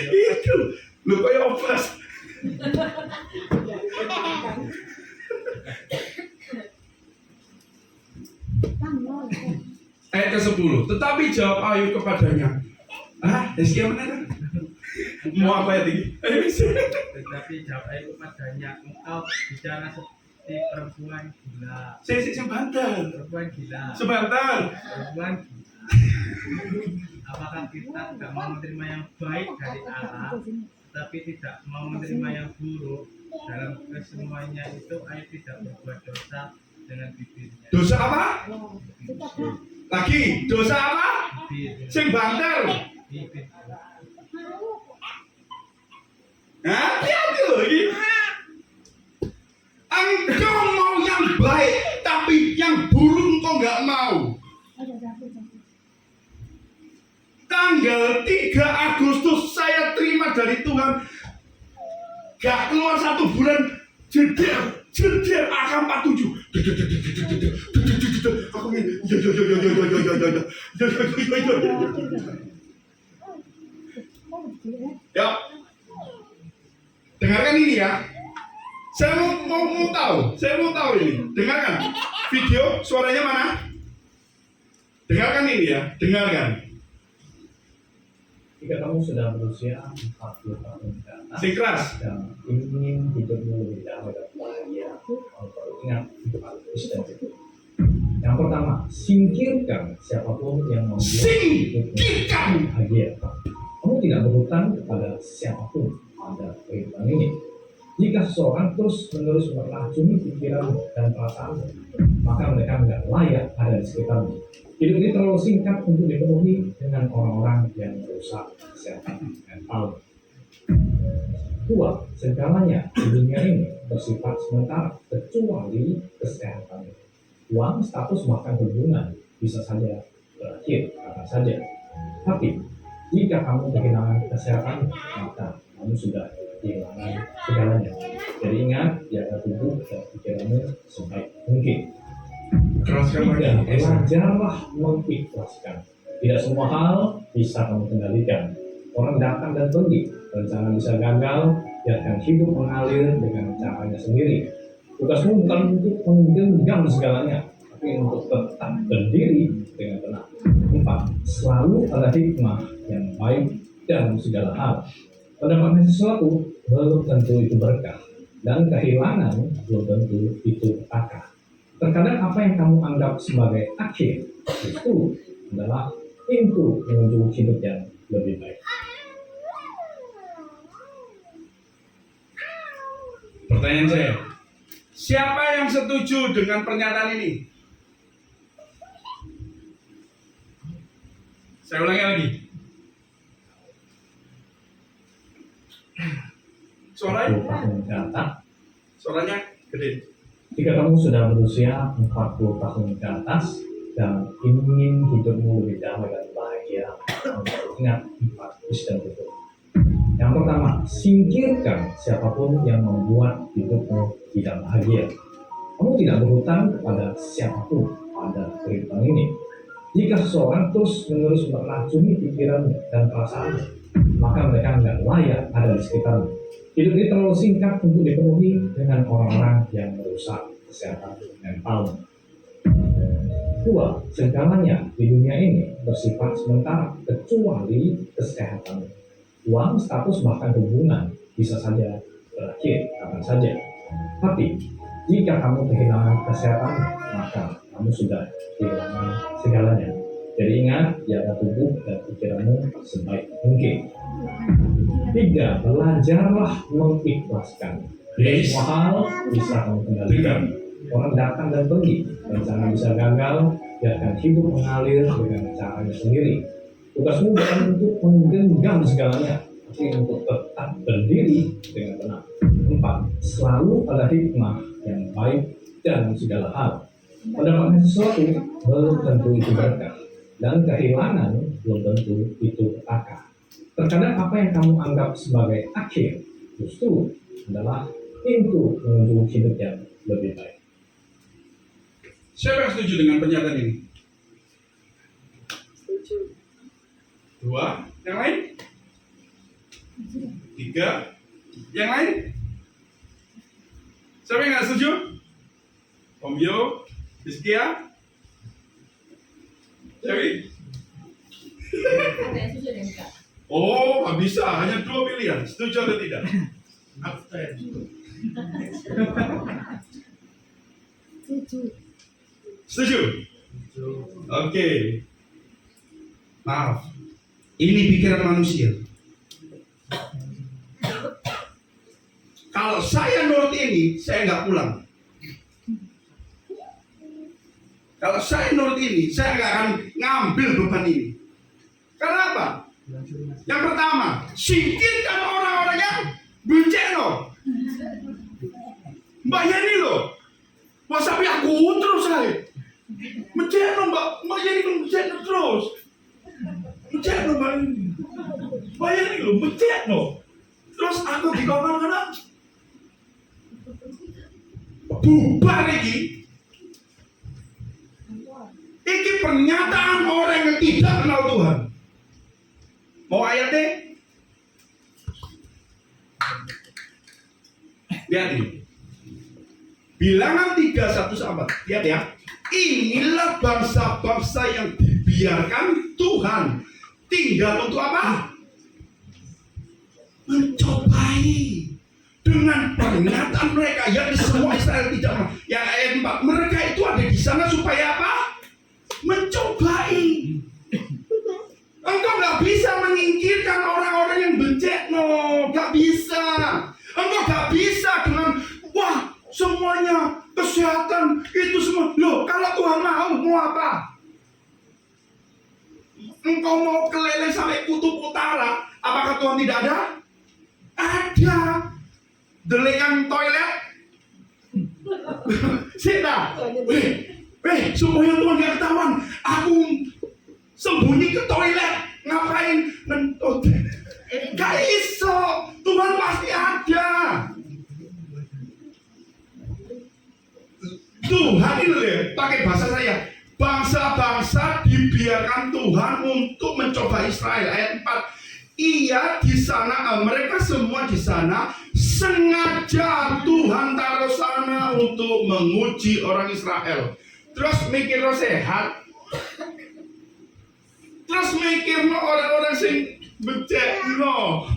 S2: Itu lho kaya opas. Ayat ke-10. Tetapi jawab Ayub kepadanya. Hizkia mana kan? Mau apa ya tinggi?
S5: Tetapi jawab Ayub kepadanya, engkau bicara seperti perempuan gila.
S2: Saya bantal.
S5: Perempuan gila.
S2: Sebentar.
S5: Perempuan gila. Apakah kita tidak mau menerima yang baik dari Allah, tetapi tidak mau menerima yang buruk? Dalam kesemuanya itu Ayub tidak berbuat dosa dengan bibirnya.
S2: Dosa apa? Lagi, dosa apa?
S5: Bibir.
S2: Sing banter.
S5: Bibir.
S2: Hati-hati loh ini. Engkau mau yang baik, tapi yang buruk engkau nggak mau. Tanggal 3 Agustus saya terima dari Tuhan. Gak keluar 1 bulan, jeder AK-47. Aku ini, ya. Dengarkan ini ya. Saya mau tahu ini. Dengarkan. Video suaranya mana? Dengarkan ini ya, dengarkan.
S6: Jika kamu sudah berusia 40 tahun ke atas
S2: Sing keras.
S6: dan ingin hidupmu lebih damai dan bahagia, kamu perlu ingat 4 prinsip. Yang pertama, singkirkan siapapun yang membuat hidupmu
S2: Singkirkan.
S6: bahagia. Kamu tidak berhutang kepada siapapun pada kehidupan ini. Jika seseorang terus-menerus meracuni pikiran dan perasaan, maka mereka tidak layak ada di sekitarmu. Hidup ini terlalu singkat untuk dipenuhi dengan orang-orang yang merusak kesehatan mental. 2. Segalanya di dunia ini bersifat sementara kecuali kesehatan. Uang, status, bahkan hubungan bisa saja berakhir kapan saja. Tapi jika kamu kehilangan kesehatan, maka kamu sudah kehilangan segalanya. Jadi ingat, jaga tubuh dan pikiranmu sebaik mungkin.
S2: Keraskan lagi.
S6: Tiga, belajarlah mengikhlaskan. Tidak semua hal bisa kamu kendalikan. Orang datang dan pergi, rencana bisa gagal, biarkan hidup mengalir dengan caranya sendiri. Tugasmu bukan untuk menggenggam segalanya, tapi untuk tetap berdiri dengan tenang. 4. Selalu ada hikmah yang baik dalam segala hal. Mendapatkan sesuatu belum tentu itu berkah, dan kehilangan belum tentu itu petaka. Terkadang apa yang kamu anggap sebagai akhir itu adalah pintu menuju hidup yang lebih baik.
S2: Pertanyaan saya, siapa yang setuju dengan pernyataan ini? Saya ulangi lagi. Suaranya?
S6: 40 tahun ke atas.
S2: Suaranya gede.
S6: Jika kamu sudah berusia 40 tahun ke atas dan ingin hidupmu lebih damai dan bahagia, kamu perlu ingat 4 wisdom itu. Yang pertama, singkirkan siapapun yang membuat hidupmu tidak bahagia. Kamu tidak berhutang kepada siapapun pada kehidupan ini. Jika seseorang terus-menerus meracuni pikiran dan perasaan, maka mereka tidak layak ada di sekitarmu. Hidup ini terlalu singkat untuk dipenuhi dengan orang-orang yang merusak kesehatan mental. 2. Segalanya di dunia ini bersifat sementara kecuali kesehatan. Uang, status, bahkan hubungan bisa saja berakhir kapan saja. Tapi jika kamu kehilangan kesehatan, maka kamu sudah kehilangan segalanya. Jadi ingat, jaga tubuh dan pikiranmu sebaik mungkin. 3. Belajarlah mengikhlaskan.
S2: Yes.
S6: Semua hal bisa kamu kendalikan. Orang datang dan pergi, rencana bisa gagal, biarkan hidup mengalir dengan caranya sendiri. Tugasmu bukan untuk menggenggam segalanya, tapi untuk tetap berdiri dengan tenang. 4. Selalu ada hikmah yang baik dalam segala hal. Mendapatkan sesuatu belum tentu itu berkah, dan kehilangan belum tentu itu petaka. Terkadang apa yang kamu anggap sebagai akhir justru adalah pintu menuju hidup yang lebih baik.
S2: Siapa yang setuju dengan pernyataan ini?
S1: Setuju.
S2: 2. Yang lain? 3. Yang lain? Siapa yang nggak setuju? Om Yo, Rizkia, Dewi?
S1: Ada yang setuju dan enggak?
S2: Oh, nggak bisa. Hanya 2 pilihan. Setuju atau tidak? Setuju? Oke. Maaf. Ini pikiran manusia. Kalau saya nurut ini, saya nggak pulang. Kalau saya nurut ini, saya nggak akan ngambil beban ini. Karena apa? Yang pertama, singkirkan orang-orang yang bencana. Mbak Yeni loh, Mas sampai aku terus saya. Menceno Mbak Yeni kan menceno terus. Menceno Mbak Yeni. Mbak Yeni loh, menceno. Terus aku di kanan-kanan. Bubar iki. Iki pernyataan orang yang tidak kenal Tuhan. Mau ayatnya? Lihat ini. Bilangan 3:1-4. Lihat ya. Inilah bangsa-bangsa yang dibiarkan Tuhan tinggal untuk apa? Mencobai. Dengan pernyataan mereka yang semua Israel tidak mau. Yang ayat 4, mereka itu ada di sana supaya apa? Mencobai. Engkau nggak bisa menyingkirkan orang-orang yang bencet, no, nggak bisa. Engkau nggak bisa dengan wah semuanya kesehatan itu semua. Loh, kalau Tuhan mau apa? Engkau mau keliling sampai kutub utara, apakah Tuhan tidak ada? Ada. Delekan toilet. Sita. Supaya Tuhan gak ketahuan. Aku sembunyi ke toilet. Ngapain? Gak iso. Tuhan pasti ada. Tuhan ini loh ya, pakai bahasa saya. Bangsa-bangsa dibiarkan Tuhan untuk mencoba Israel. Ayat 4. Ia di sana, mereka semua di sana sengaja Tuhan taruh sana untuk menguji orang Israel. Terus mikir lo sehat. Terus mikir lo orang-orang sing becek lo.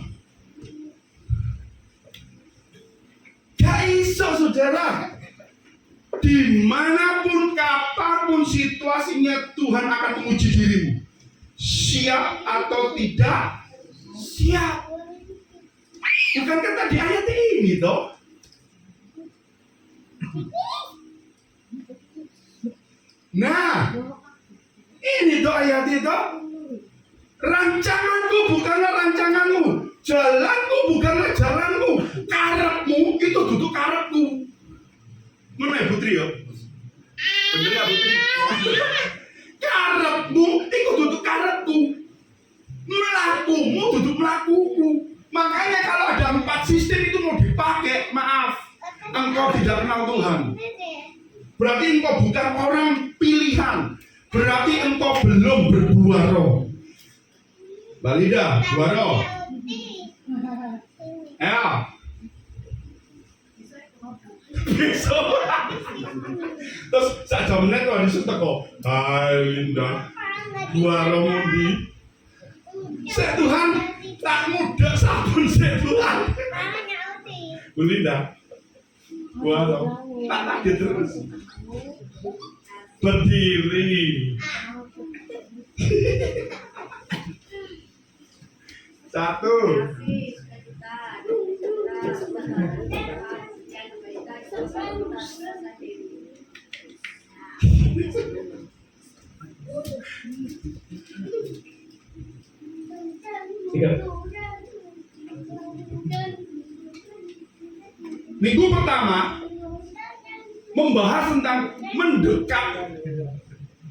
S2: Gak iso saudara. Dimanapun, kapanpun situasinya Tuhan akan menguji dirimu. Siap atau tidak? Siap. Bukankah tadi ayat ini toh? Nah, ini toh ayat itu. Rancanganku bukanlah rancanganmu, jalanku bukanlah jalanmu, karepmu itu duduk karepku. Mana ya Putri ya? Bener ya Putri? Karepmu itu duduk karepku, melakumu duduk melakuku. Makanya kalau ada 4 sistem itu mau dipakai, maaf, engkau tidak kenal Tuhan. Berarti engkau bukan orang pilihan. Berarti engkau belum berbuah roh. Balida, buah roh. Ya. Besok. Terus saat jamennya kok disuruh teko. Hai Linda, buah roh mundi. Saya Tuhan tak mudah sabun saya Tuhan. Bu Linda, buah roh. Tak kaget terus. Berdiri.
S6: 3.
S2: Minggu pertama membahas tentang mendekat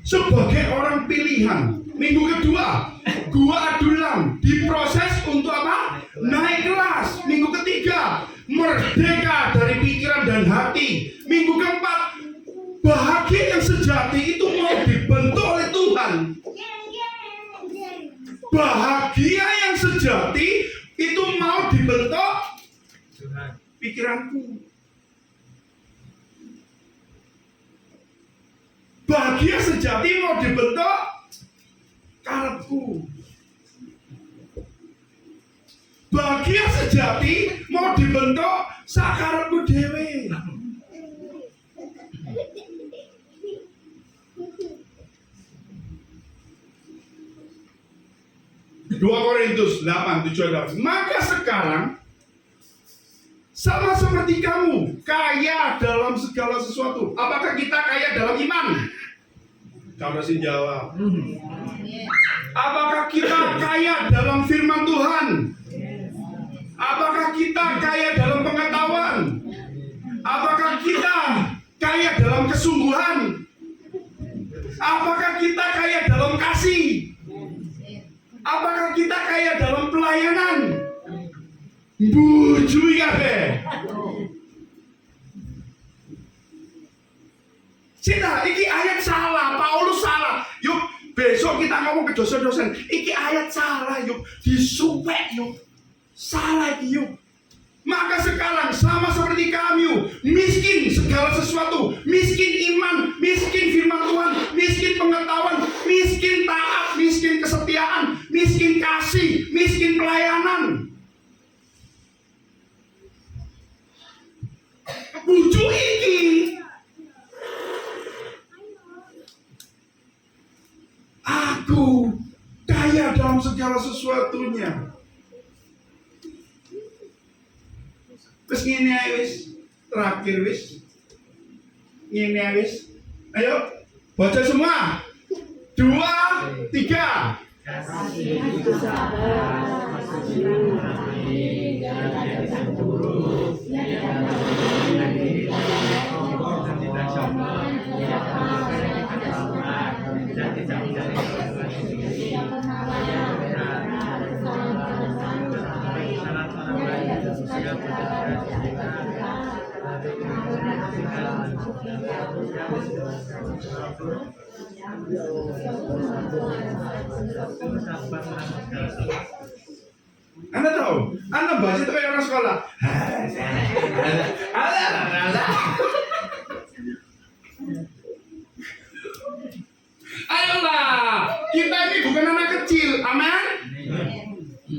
S2: sebagai orang pilihan. Minggu kedua, gua adulam diproses untuk apa? Naik kelas. Minggu ketiga, merdeka dari pikiran dan hati. Minggu keempat, bahagia yang sejati itu mau dibentuk oleh Tuhan. Bahagia yang sejati itu mau dibentuk pikiranku. Bahagia sejati mau dibentuk karepku. Bahagia sejati mau dibentuk sakarepku dhewe. 2 Korintus 8:7. Maka sekarang sama seperti kamu, kaya dalam segala sesuatu. Apakah kita kaya dalam iman? Kamu harus jawab. Apakah kita kaya dalam firman Tuhan? Apakah kita kaya dalam pengetahuan? Apakah kita kaya dalam kesungguhan? Apakah kita kaya dalam kasih? Apakah kita kaya dalam pelayanan? Bujui kabeh. Cita, iki ayat salah, Paulus salah. Yuk, besok kita ngomong ke dosen-dosen. Iki ayat salah, yuk, disuwek yuk. Salah iki yuk. Maka sekarang sama seperti kami, miskin segala sesuatu, miskin iman, miskin firman Tuhan, miskin pengetahuan, miskin taat. kasih, miskin pelayanan. Bujuk iki. Aku kaya dalam segala sesuatunya. Terus ngene ae wis, terakhir wis. Ngene ae wis. Ayo, baca semua. 2, 3. Anda tahu? Anda baca itu kayak orang sekolah. Ayolah, kita ini bukan anak kecil, aman?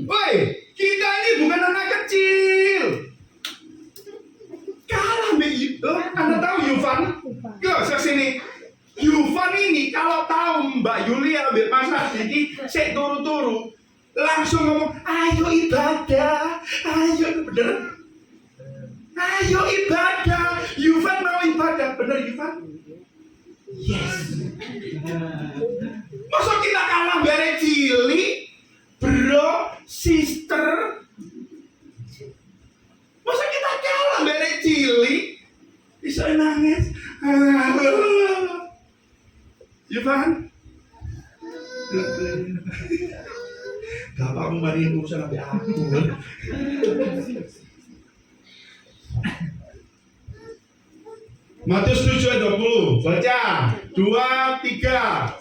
S2: Woi, kita ini bukan anak kecil. Kalah Anda tahu Yufan? Yo, sini. Yufan ini kalau tahu Mbak Yulia ambil masak jadi saya turu-turu langsung ngomong, ayo ibadah, ayo bener, ayo ibadah. Yufan mau ibadah, bener Yufan? Yes. Masa kita kalah bare cili, bro, sister? Masa kita kalah bare cili? Bisa nangis. Yufan? Gak apa-apa mariin urusan sampai aku. Matius 7 ayat 20. Baca. 2, 3.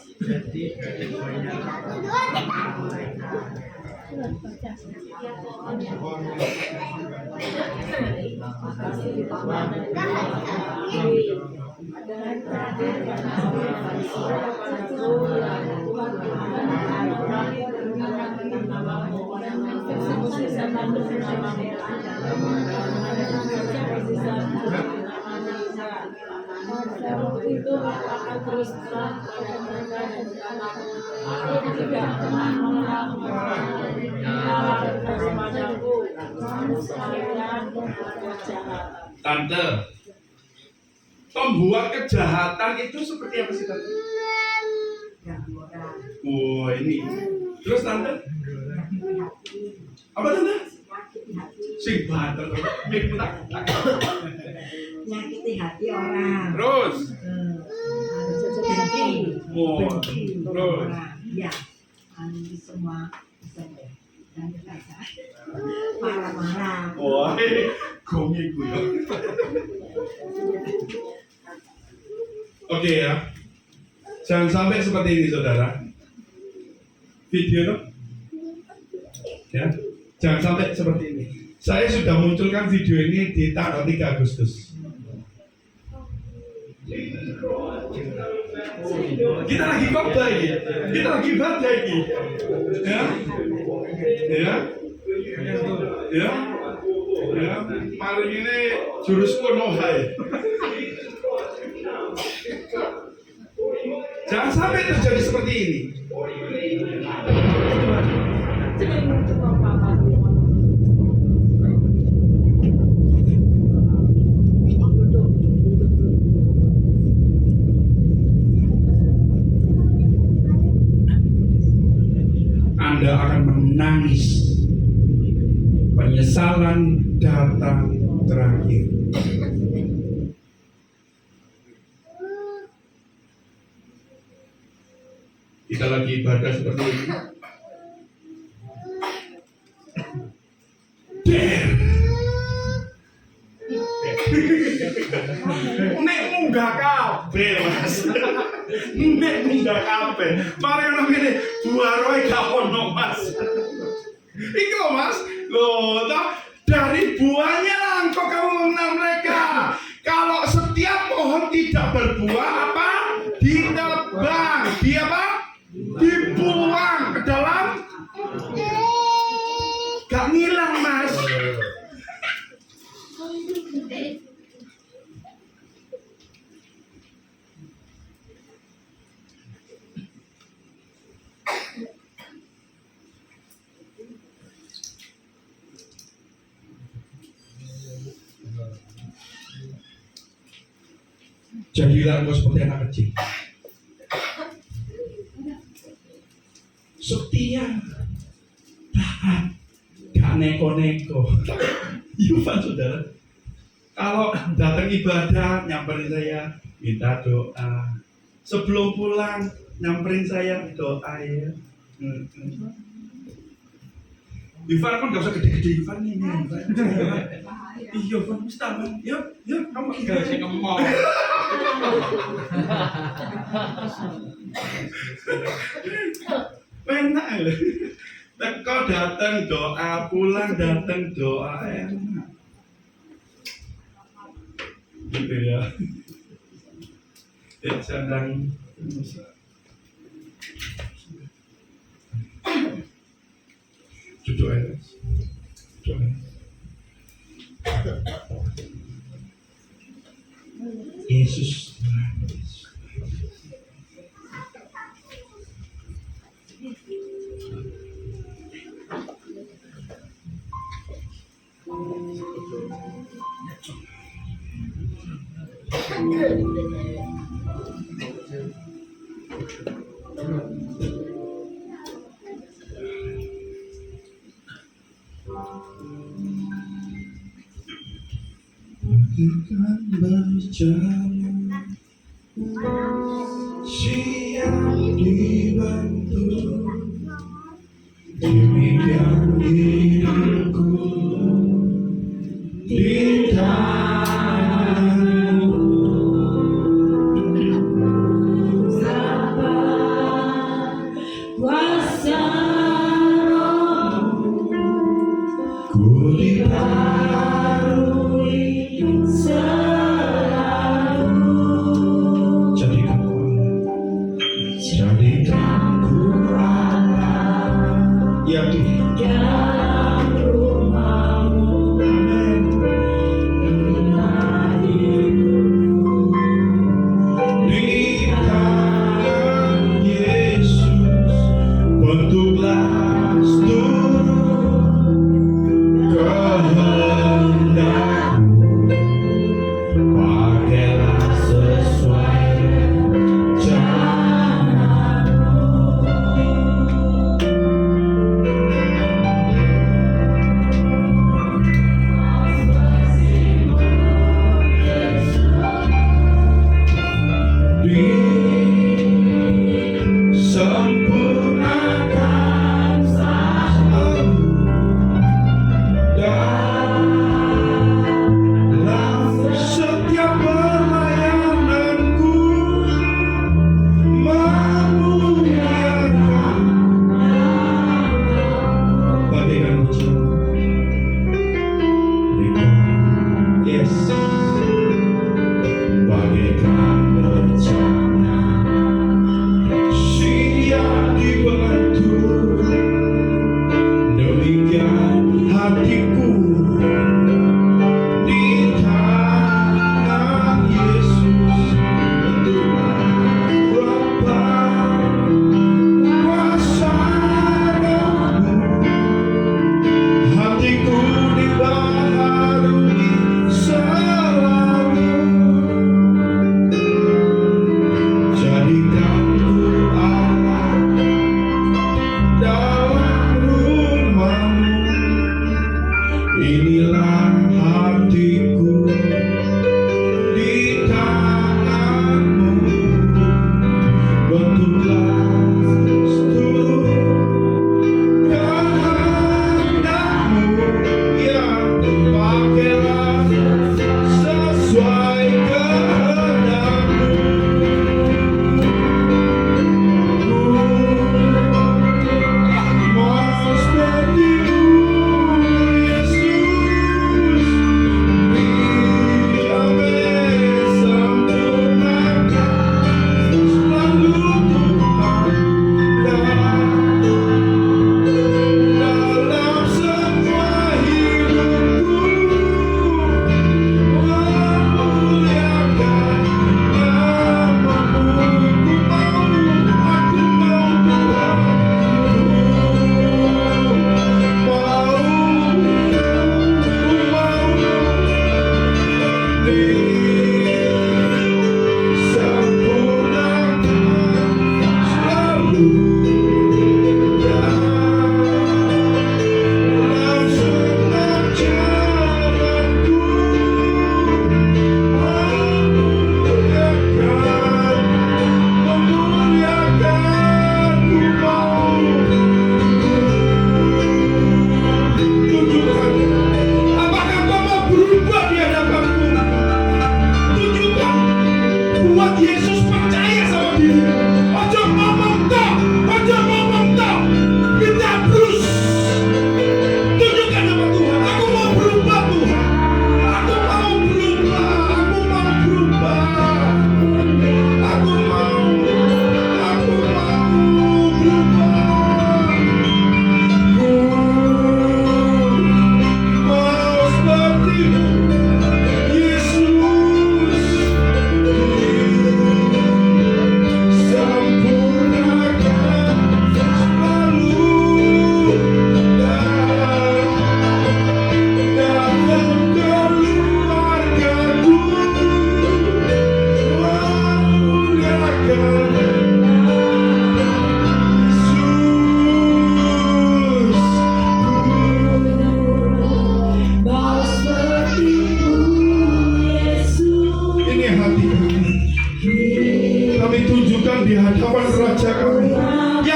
S7: Itu akan terus terang pada mereka dan aku tidak pernah mengenal padaku sekalian membuat kejahatan.
S2: Tante, pembuat kejahatan itu seperti apa sih tante? Oh ini. Terus tante? Apa tante? Sing banter.
S1: Nyakiti hati orang.
S2: Terus?
S1: Benci.
S2: Oh,
S1: Benci untuk
S2: terus?
S1: orang. Ya, ini semua dan kita marah-marah.
S2: Wah, gomi gue ya. Oke ya. Jangan sampai seperti ini saudara. Video dong. Ya. Jangan sampai seperti ini. Saya sudah munculkan video ini di tanggal 3 Agustus. Kita lagi khotbah ini. Kita lagi ibadah ini. Ya. Ya. Ya. Ya. Mari ini jurus kuno hai. Jangan sampai terjadi seperti ini. Anda akan menangis. Penyesalan datang terakhir. Kita lagi ibadah seperti ini. Nek munggah kabeh, Mas. Nek munggah kabeh. Mari ono ngene, buaroe gak ono, Mas. Iki lho, Mas. Loh, dari buahnya lah engkau kamu mengenal mereka. Kalau setiap pohon tidak berbuah apa? Ditebang. Di apa? Dibuang ke dalam Jadilah engkau seperti anak kecil. Setia, taat, gak neko-neko. Yufan saudara, kalau datang ibadah nyamperin saya, minta doa. Sebelum pulang nyamperin saya, doa ya. Yufan kan gak usah gede-gede, Yufan ini. Iya, Yufan mesti tahu. Yuk, kamu
S4: Gak sih ngomong.
S2: enak loh. Teko datang doa, pulang datang doa, enak. Gitu ya. Ya, sedang duduk aja. Duduk aja. Yesus. Akan berjalan siap dibantu demikian hidupku di tanganmu.
S1: Kuasa Rohmu
S2: Ku
S1: dibarui selalu.
S2: jadikan ku Allah ya Tuhan.
S1: Dalam rumahmu inilah hidupku.
S2: Di tangan Yesus bentuklah seluruh kehendakmu, pakailah sesuai rencananya.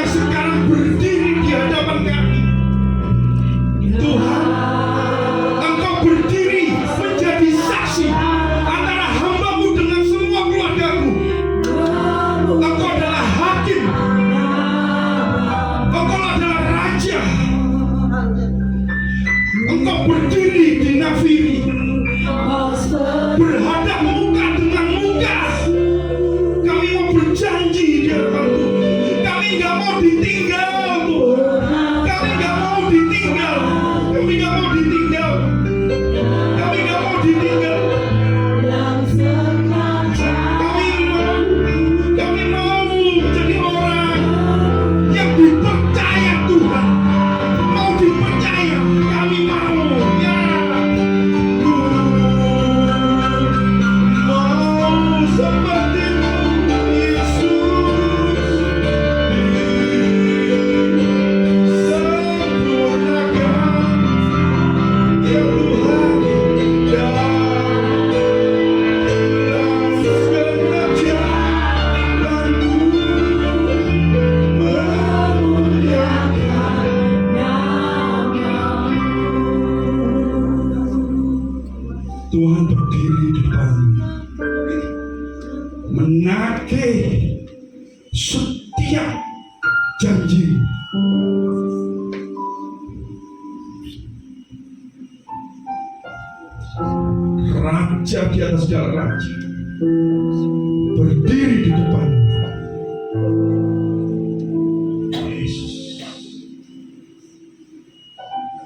S2: yang sekarang berdiri di hadapan kami. Tuhan, Engkau berdiri menjadi saksi antara hamba-Mu dengan semua keluarga-Mu. Engkau adalah hakim. Engkau adalah raja. Engkau berdiri di nafiri, berhadap muka dengan muka. Kami mau berjanji di hadapan-Mu. Kami nggak mau ditinggal, Tuhan. Kami nggak mau ditinggal. Kami nggak mau ditinggal. Kami nggak mau ditinggal. Kami mau menjadi orang yang dipercaya Tuhan. Mau dipercaya, kami mau. Ya, mau seperti-Mu, Yesus. Sempurnakan, ya Tuhan, dalam segenap jalanku, memuliakan Tuhan berdiri di depan, menagih setiap janji. Raja di atas segala raja berdiri di depan. Yesus,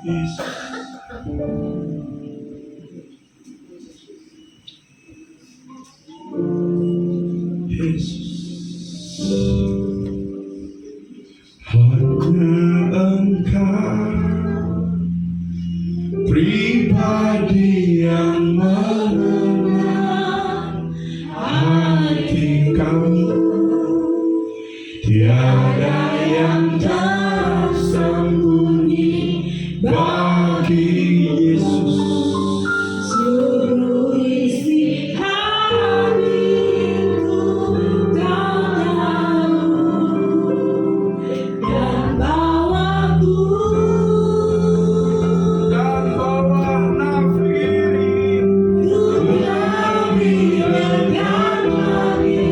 S2: Yesus. Yesus, hanya Engkau pribadi yang mengenal hati kami, tiada yang tersembunyi bagi Yesus.
S7: Seluruh isi hatiku Kau tahu, dan bawaku
S2: Dan bawa nafiri
S7: untuk lebih dekat lagi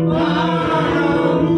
S7: padamu.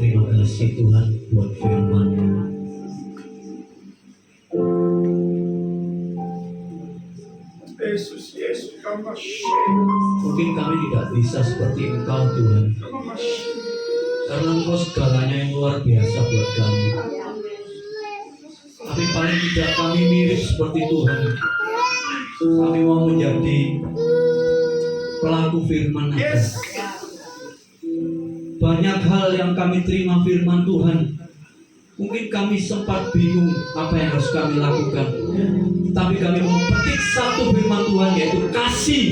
S5: Terima kasih Tuhan buat firman-Mu.
S2: Yesus, Yesus, kami
S5: Mungkin kami tidak bisa seperti Engkau Tuhan, karena Engkau segalanya yang luar biasa buat kami. Tapi paling tidak kami mirip seperti Tuhan. Kami mau menjadi pelaku firman aja. Banyak hal yang kami terima firman Tuhan, mungkin kami sempat bingung apa yang harus kami lakukan. Tapi kami mau petik satu firman Tuhan, yaitu kasih.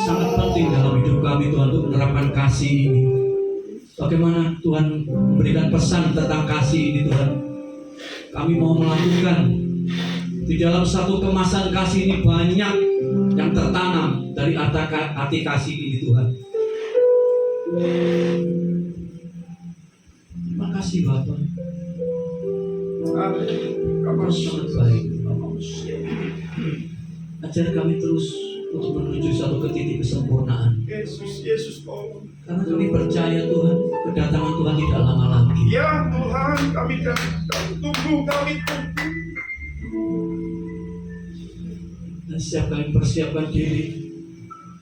S8: sangat penting dalam hidup kami Tuhan untuk menerapkan kasih ini. Bagaimana Tuhan memberikan pesan tentang kasih ini Tuhan. Kami mau melakukan di dalam satu kemasan kasih ini banyak yang tertanam dari hati kasih ini Tuhan. Terima kasih Bapak. Kau sangat baik. Ajar kami terus untuk menuju satu ke titik kesempurnaan.
S2: Yesus tolong.
S8: Karena kami percaya Tuhan, kedatangan Tuhan tidak lama lagi.
S2: Ya Tuhan, kami tunggu.
S8: Dan setiap kami persiapkan diri,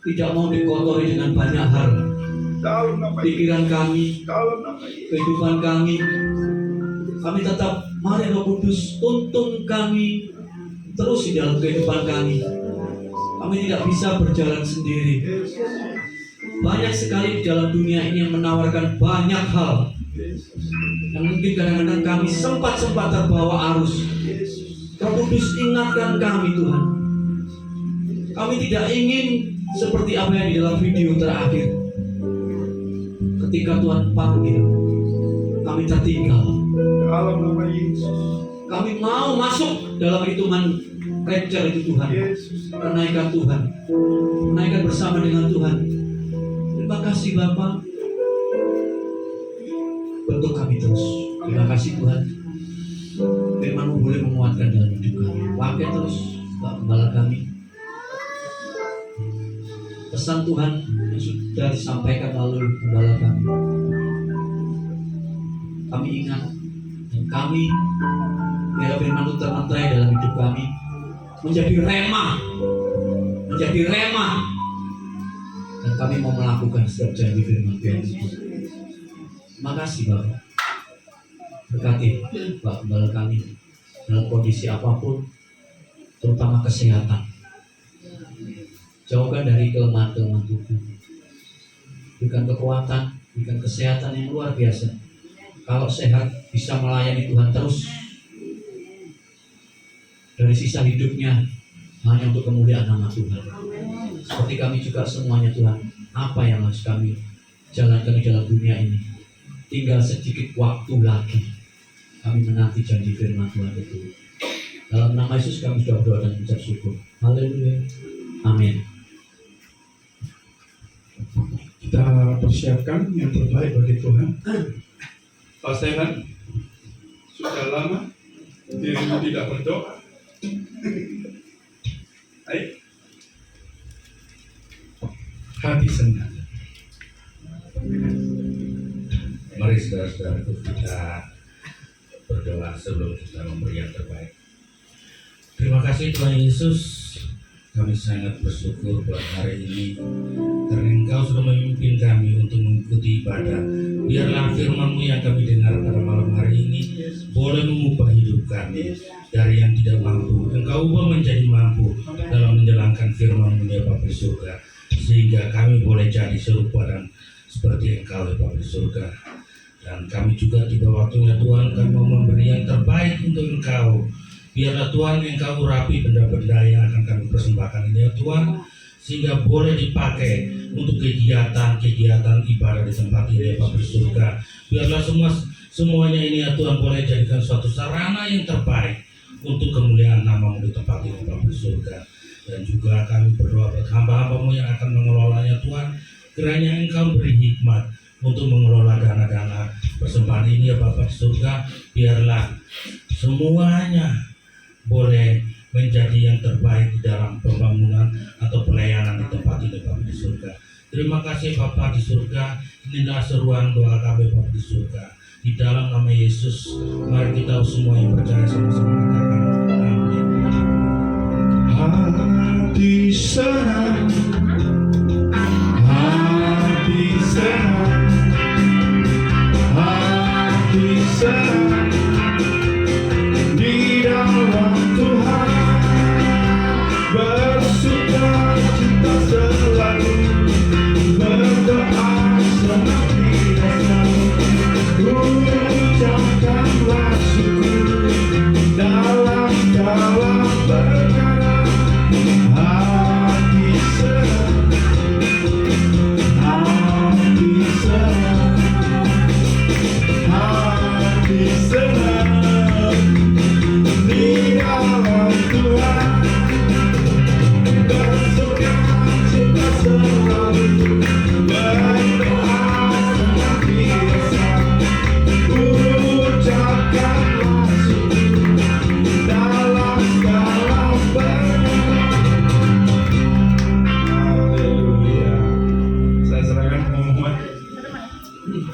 S8: tidak mau dikotori dengan banyak hal.
S2: Dalam nama
S8: Pikiran kami,
S2: dalam nama Yesus.
S8: kehidupan kami tetap, mari Roh Kudus tuntun kami terus di dalam kehidupan kami. Kami tidak bisa berjalan sendiri. Banyak sekali di dalam dunia ini yang menawarkan banyak hal yang mungkin kadang-kadang kami sempat terbawa arus. Roh Kudus ingatkan kami Tuhan. Kami tidak ingin seperti apa yang di dalam video terakhir. Ketika Tuhan panggil, kami tertinggal.
S2: Dalam nama Yesus.
S8: Kami mau masuk dalam hitungan rapture itu Tuhan. Menaikkan Tuhan. Menaikkan bersama dengan Tuhan. Terima kasih Bapak. Bentuk kami terus. Terima kasih Tuhan. Firman-Mu boleh menguatkan dalam hidup kami. Pakai terus Pak Gembala kami. Pesan Tuhan yang sudah disampaikan melalui Gembala kami. Kami ingat dan kami biar firman itu termenterai dalam hidup kami, menjadi rema, dan kami mau melakukan setiap janji firman Tuhan. Terima kasih Bapak. Berkati Pak Gembala kami dalam kondisi apapun, terutama kesehatan. Jauhkan dari kelemahan-kelemahan tubuh. Berikan kekuatan, berikan kesehatan yang luar biasa. Kalau sehat bisa melayani Tuhan terus. Dari sisa hidupnya hanya untuk kemuliaan nama Tuhan. Seperti kami juga semuanya Tuhan, apa yang harus kami jalankan di dalam dunia ini? Tinggal sedikit waktu lagi kami menanti janji firman Tuhan itu. Dalam nama Yesus kami sudah berdoa dan mengucap syukur. Haleluya. Amin.
S2: Kita persiapkan yang terbaik bagi Tuhan. Pak Stefan, sudah lama dirimu tidak berdoa. Ayo. Hati senang.
S3: Mari saudara-saudaraku kita berdoa sebelum kita memberi yang terbaik. Terima kasih Tuhan Yesus. Kami sangat bersyukur buat hari ini karena Engkau sudah memimpin kami untuk mengikuti ibadah. Biarlah firman-Mu yang kami dengar pada malam hari ini boleh mengubah hidup kami dari yang tidak mampu. Engkau ubah menjadi mampu dalam menjalankan firman-Mu ya Bapa di surga, sehingga kami boleh jadi serupa dan seperti Engkau ya Bapa di surga. Dan kami juga tiba waktunya Tuhan, kami mau memberi yang terbaik untuk Engkau. Biarlah Tuhan Engkau urapi benda-benda yang akan kami persembahkan ini ya Tuhan, sehingga boleh dipakai untuk kegiatan-kegiatan ibadah di tempat ini ya Bapa di surga. Biarlah semuanya ini ya Tuhan boleh jadikan suatu sarana yang terbaik untuk kemuliaan nama-Mu di tempat ini ya Bapa di surga. Dan juga kami berdoa buat hamba-hamba-Mu yang akan mengelolanya Tuhan, kiranya Engkau beri hikmat untuk mengelola dana-dana persembahan ini ya Bapa di surga. Biarlah semuanya boleh menjadi yang terbaik di dalam pembangunan atau pelayanan di tempat ini Bapa di surga. Terima kasih Bapa di surga. Inilah seruan doa kami Bapa di surga. Di dalam nama Yesus, mari kita semua yang percaya sama-sama katakan amin.
S2: Hati senang, hati senang, hati senang. Di dalam Tuhan bersuka cita selalu, berdoa senang tidak selalu, ucapkanlah syukur dalam segala perkara. Hati senang,
S8: Shalom.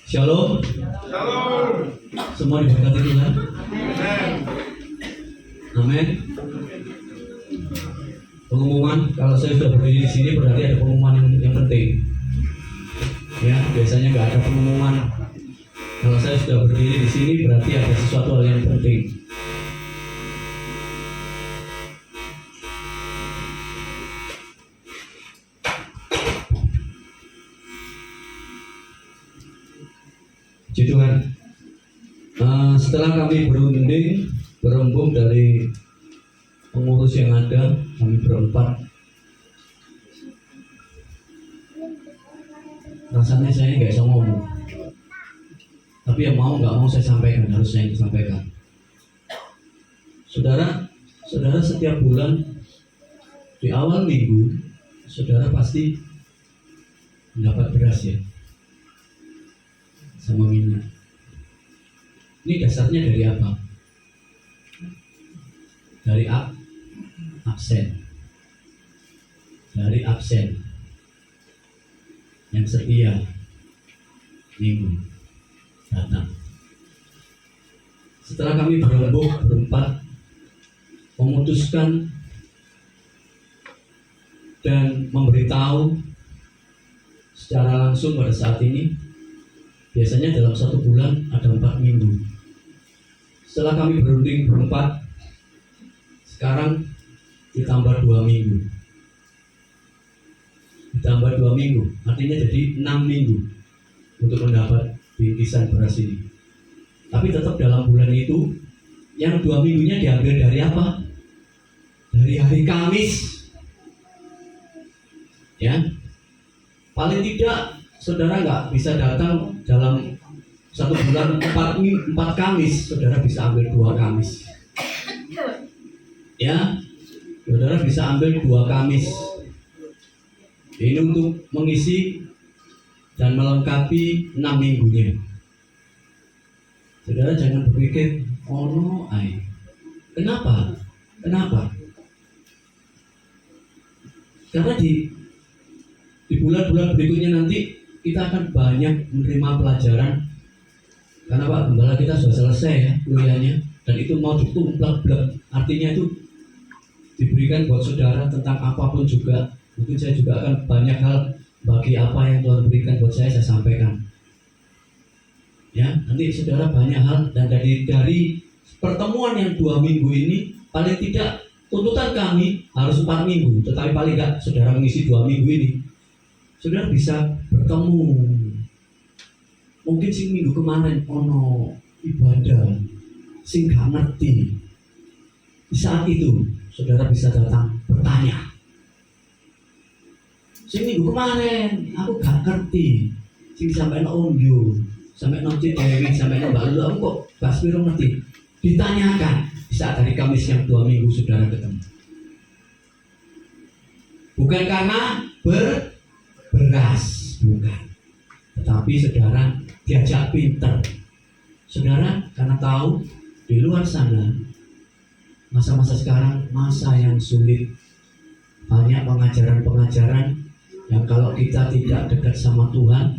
S2: Shalom.
S8: Semua diberkati Tuhan. Amin. Pengumuman, kalau saya sudah berdiri di sini berarti ada pengumuman yang penting. Ya, biasanya nggak ada pengumuman. Kalau saya sudah berdiri di sini berarti ada sesuatu hal yang penting. Puji Tuhan. Setelah kami berembung dari pengurus yang ada, kami berempat. Rasanya saya nggak bisa ngomong. Tapi yang mau nggak mau saya sampaikan, harus saya sampaikan. Saudara setiap bulan di awal minggu, saudara pasti mendapat beras ya, sama minyak. Ini dasarnya dari apa? Dari absen. Dari absen yang setia minggu datang. Setelah kami berempat memutuskan dan memberitahu secara langsung pada saat ini, biasanya dalam 1 bulan ada 4 minggu. Setelah kami berunding berempat, sekarang ditambah 2 minggu. Ditambah 2 minggu, artinya jadi 6 minggu untuk mendapat bingkisan beras ini. Tapi tetap dalam bulan itu, yang 2 minggunya diambil dari apa? Dari hari Kamis. Ya, paling tidak saudara nggak bisa datang dalam 1 bulan 4 Kamis, saudara bisa ambil 2 Kamis. Ya, saudara bisa ambil 2 Kamis. Ini untuk mengisi dan melengkapi 6 minggunya. Saudara jangan berpikir, oh no, kenapa? Karena di bulan-bulan berikutnya nanti kita akan banyak menerima pelajaran. Karena Pak Gembala kita sudah selesai ya kuliahnya, dan itu mau ditumplak-blak. Artinya itu diberikan buat saudara tentang apapun juga. Mungkin saya juga akan banyak hal bagi apa yang Tuhan berikan buat saya sampaikan. Ya, nanti saudara banyak hal, dan dari pertemuan yang 2 minggu ini, paling tidak tuntutan kami harus 4 minggu, tetapi paling tidak saudara mengisi 2 minggu ini, saudara bisa bertemu. Mungkin sing minggu kemarin ono ibadah, sing gak ngerti. Di saat itu saudara bisa datang bertanya. Sing minggu kemarin aku gak ngerti, sing sampai no Onyo, sampai no Cidewi, sampai no Mbak Lulu, aku kok gak sepiro ngerti. Ditanyakan di saat hari Kamis yang 2 minggu saudara ketemu. Bukan karena beras, bukan. Tetapi saudara diajak pinter. Saudara karena tahu di luar sana masa-masa sekarang masa yang sulit. Banyak pengajaran-pengajaran yang kalau kita tidak dekat sama Tuhan,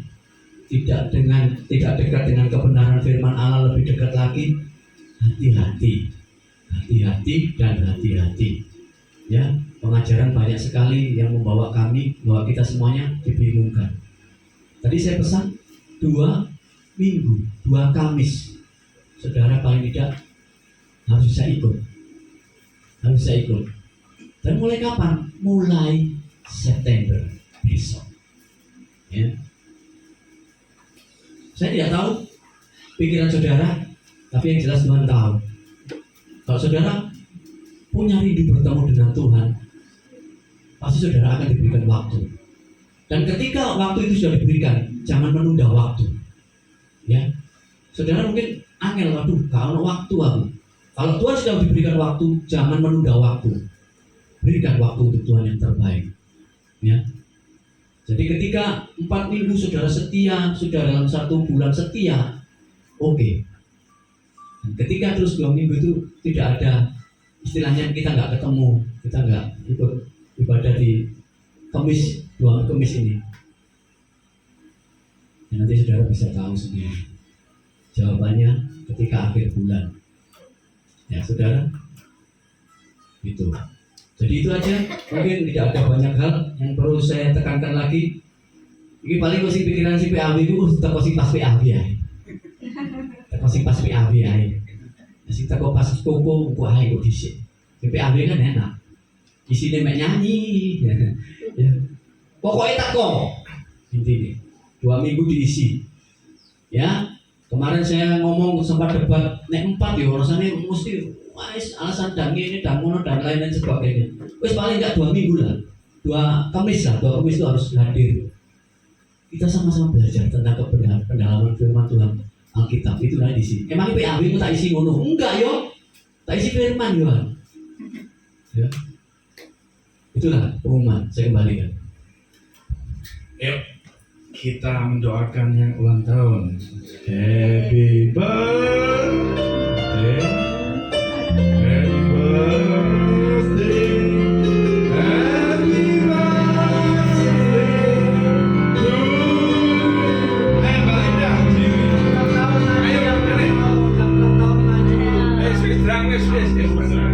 S8: tidak dekat dengan kebenaran firman Allah, lebih dekat lagi, hati-hati dan hati-hati. Ya, pengajaran banyak sekali yang membawa kita semuanya dibingungkan. Tadi saya pesan 2 minggu, 2 Kamis. Saudara paling tidak harus bisa ikut. Dan mulai kapan? Mulai September besok. Ya. Saya tidak tahu pikiran saudara, tapi yang jelas Tuhan tahu. Kalau saudara punya rindu bertemu dengan Tuhan, pasti saudara akan diberikan waktu. Dan ketika waktu itu sudah diberikan, jangan menunda waktu. Ya, saudara mungkin angel, waduh, kalau waktu aku. Kalau Tuhan sudah diberikan waktu, jangan menunda waktu. Berikan waktu untuk Tuhan yang terbaik. Ya. Jadi ketika 4 minggu saudara setia, sudah dalam 1 bulan setia, oke. Dan ketika terus 2 minggu itu tidak ada, istilahnya kita nggak ketemu, kita nggak ikut ibadah di dua kemis ini. Ya, nanti saudara bisa tahu sendiri jawabannya ketika akhir bulan. Ya saudara, itu. Jadi itu aja. Mungkin tidak ada banyak hal yang perlu saya tekankan lagi. Ini paling masih pikiran si PAB itu kita pasti pas PAB ya. Kita pasti pas PAB ya. Masih kita kok pas koko kok ae kok disik. Si PAB kan enak. Isinya mek nyanyi. Ya. Pokoknya tak kok. Intinya 2 minggu diisi. Ya. Kemarin saya ngomong sempat debat nek 4 ya rasanya mesti wis alasan dan ini dan mono dan lain sebagainya. Wis paling enggak 2 minggu lah. 2 Kamis itu harus hadir. Kita sama-sama belajar tentang pendalaman firman Tuhan Alkitab itu lah di sini. Emang PAB itu tak isi ngono? Enggak yo. Tak isi firman yo. Ya. Itulah pengumuman, saya kembalikan.
S2: Yuk, kita mendoakan yang ulang tahun. Happy birthday, happy birthday, happy birthday to Belinda. Ayo, Nenek. Sudah terang, sudah. Happy birthday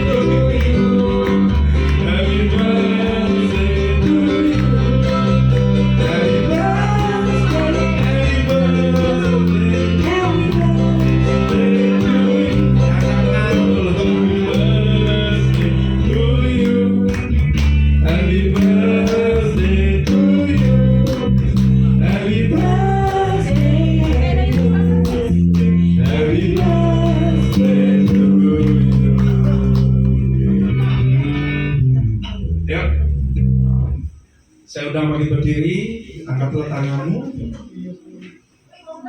S2: to you. Happy Saya udah bagi berdiri, angkatlah tanganmu.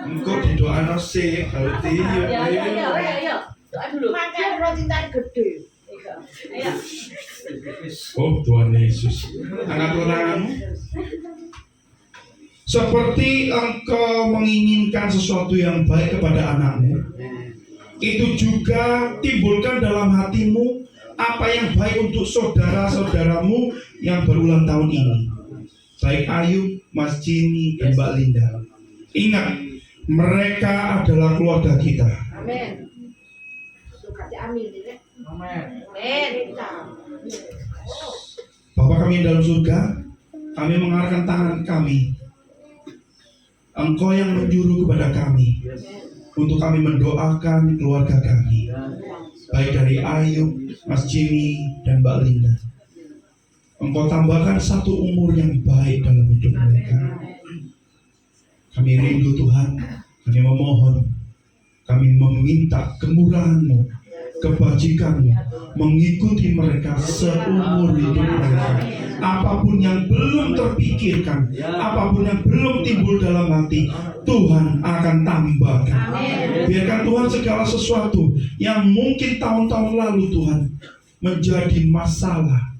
S2: Engkau didoa nasi, kalau
S7: Ayo. Doa dulu.
S1: Makan roti tadi gede.
S7: Ayo.
S2: Oh Tuhan Yesus, angkatlah tanganmu. Seperti engkau menginginkan sesuatu yang baik kepada anakmu, itu juga timbulkan dalam hatimu apa yang baik untuk saudara-saudaramu yang berulang tahun ini. Baik Ayub, Mas Jimmy, dan Mbak Linda. Ingat, mereka adalah keluarga kita.
S1: Amin. Suka diambil, Dek. Amin.
S2: Bapa kami yang dalam surga, kami mengarahkan tangan kami. Engkau yang menjuru kepada kami untuk kami mendoakan keluarga kami, baik dari Ayub, Mas Jimmy, dan Mbak Linda. Engkau tambahkan satu umur yang baik dalam hidup mereka. Kami rindu Tuhan, kami memohon, kami meminta kemurahan-Mu, kebajikan-Mu mengikuti mereka seumur hidup mereka. Apapun yang belum terpikirkan, apapun yang belum timbul dalam hati, Tuhan akan tambahkan. Biarkan Tuhan segala sesuatu yang mungkin tahun-tahun lalu Tuhan menjadi masalah,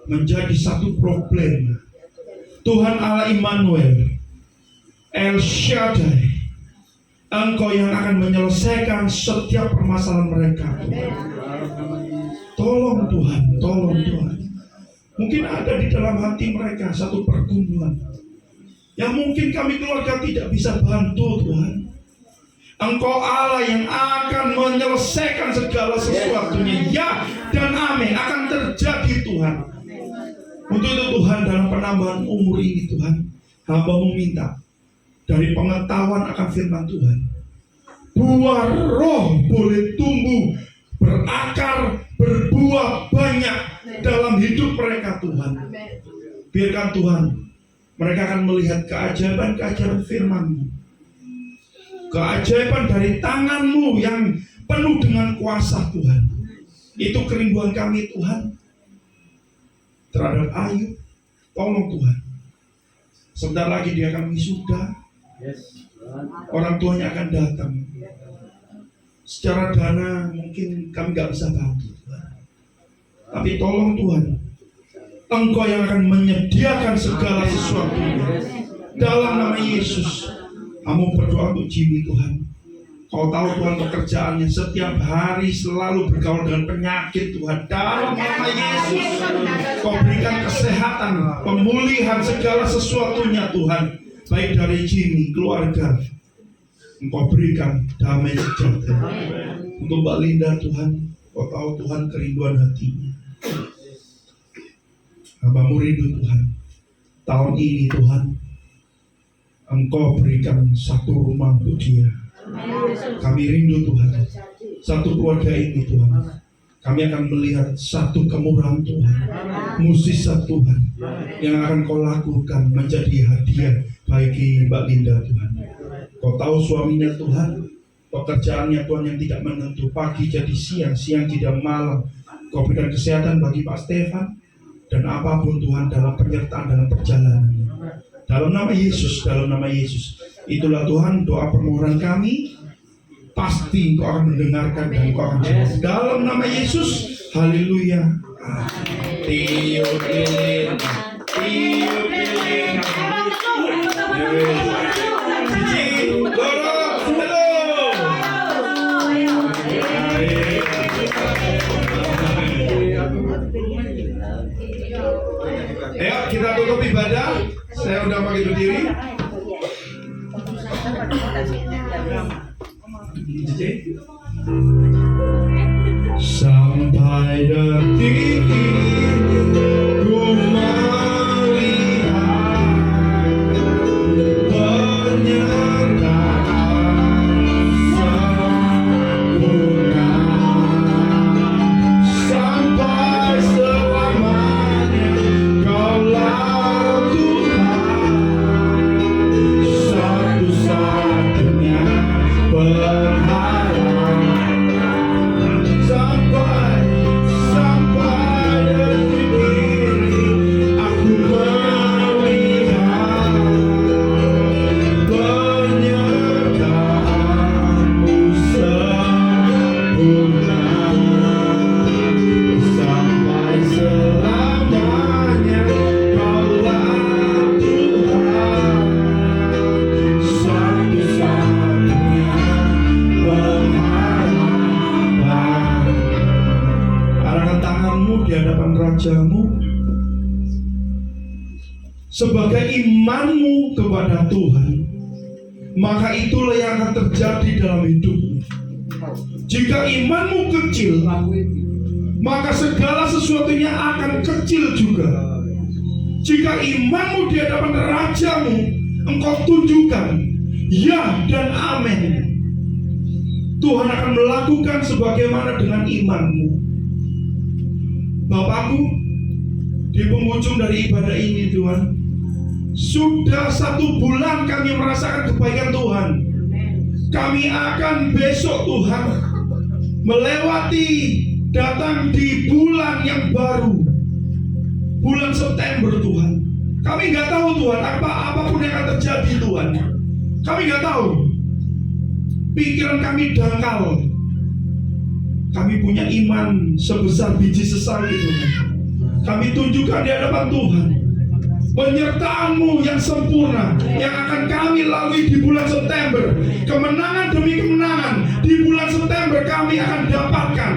S2: menjadi satu problem, Tuhan Allah Immanuel, El Shaddai, Engkau yang akan menyelesaikan setiap permasalahan mereka. Tolong Tuhan, tolong Tuhan. Mungkin ada di dalam hati mereka satu pergumulan yang mungkin kami keluarga tidak bisa bantu Tuhan. Engkau Allah yang akan menyelesaikan segala sesuatunya. Ya dan amin akan terjadi Tuhan. Untuk itu Tuhan, dalam penambahan umur ini Tuhan, hamba meminta dari pengetahuan akan firman Tuhan, buah roh boleh tumbuh, berakar, berbuah banyak dalam hidup mereka Tuhan. Biarkan Tuhan, mereka akan melihat keajaiban-keajaiban firman-Mu, keajaiban dari tangan-Mu yang penuh dengan kuasa Tuhan. Itu kerinduan kami Tuhan terhadap Ayub. Tolong Tuhan, sebentar lagi dia akan wisuda, orang tuanya akan datang. Secara dana mungkin kami gak bisa bantu Tuhan, tapi tolong Tuhan, Engkau yang akan menyediakan segala sesuatu dalam nama Yesus. Kamu berdoa untuk Jimmy Tuhan, Kau tahu Tuhan pekerjaannya setiap hari selalu bergaul dengan penyakit Tuhan. Dalam nama Yesus, Kau berikan kesehatan, pemulihan segala sesuatunya Tuhan. Baik dari Jimmy, keluarga, Engkau berikan damai sejahtera. Untuk Mbak Linda Tuhan, Kau tahu Tuhan kerinduan hatinya. Hamba-Mu rindu Tuhan. Tahun ini Tuhan, Engkau berikan satu rumah untuk dia. Kami rindu Tuhan, satu keluarga ini Tuhan. Kami akan melihat satu kemurahan Tuhan, mukjizat Tuhan yang akan Kau lakukan menjadi hadiah bagi Mbak Linda Tuhan. Kau tahu suaminya Tuhan, pekerjaannya Tuhan yang tidak menentu, pagi jadi siang, siang tidak malam. Kau berikan kesehatan bagi Pak Stefan dan apapun Tuhan dalam penyertaan dalam perjalanan. Dalam nama Yesus, dalam nama Yesus. Itulah Tuhan doa permohonan kami. Pasti Engkau akan mendengarkan dan Engkau akan jawab. Dalam nama Yesus, haleluya. Tiup lilin, tiup lilin. Cici, Loro, halo. Ayo kita tutup ibadah. Saya udah pakai berdiri. Sampai detik ini ku melihat penyertaan sempurna sampai selamanya. Kaulah Tuhan, satu-satunya berharap. Sampai detik ini aku melihat penyertaan-Mu sempurna sampai selamanya. Kaulah Tuhan, satu-satunya pengharapan. Arahkan tanganmu di hadapan Raja-Mu. Sebagai imanmu kepada Tuhan, maka itulah yang akan terjadi dalam hidupmu. Jika imanmu kecil, maka segala sesuatunya akan kecil juga. Jika imanmu di hadapan Raja-Mu, engkau tunjukkan ya dan amin, Tuhan akan melakukan sebagaimana dengan imanmu. Bapakku, di penghujung dari ibadah ini Tuhan, sudah 1 bulan kami merasakan kebaikan Tuhan. Kami akan besok Tuhan melewati, datang di bulan yang baru, bulan September Tuhan. Kami nggak tahu Tuhan apapun yang akan terjadi Tuhan. Kami nggak tahu. Pikiran kami dangkal. Kami punya iman sebesar biji sesawi Tuhan. Kami tunjukkan di hadapan Tuhan penyertaan-Mu yang sempurna yang akan kami lalui di bulan September. Kemenangan demi kemenangan di bulan September kami akan dapatkan.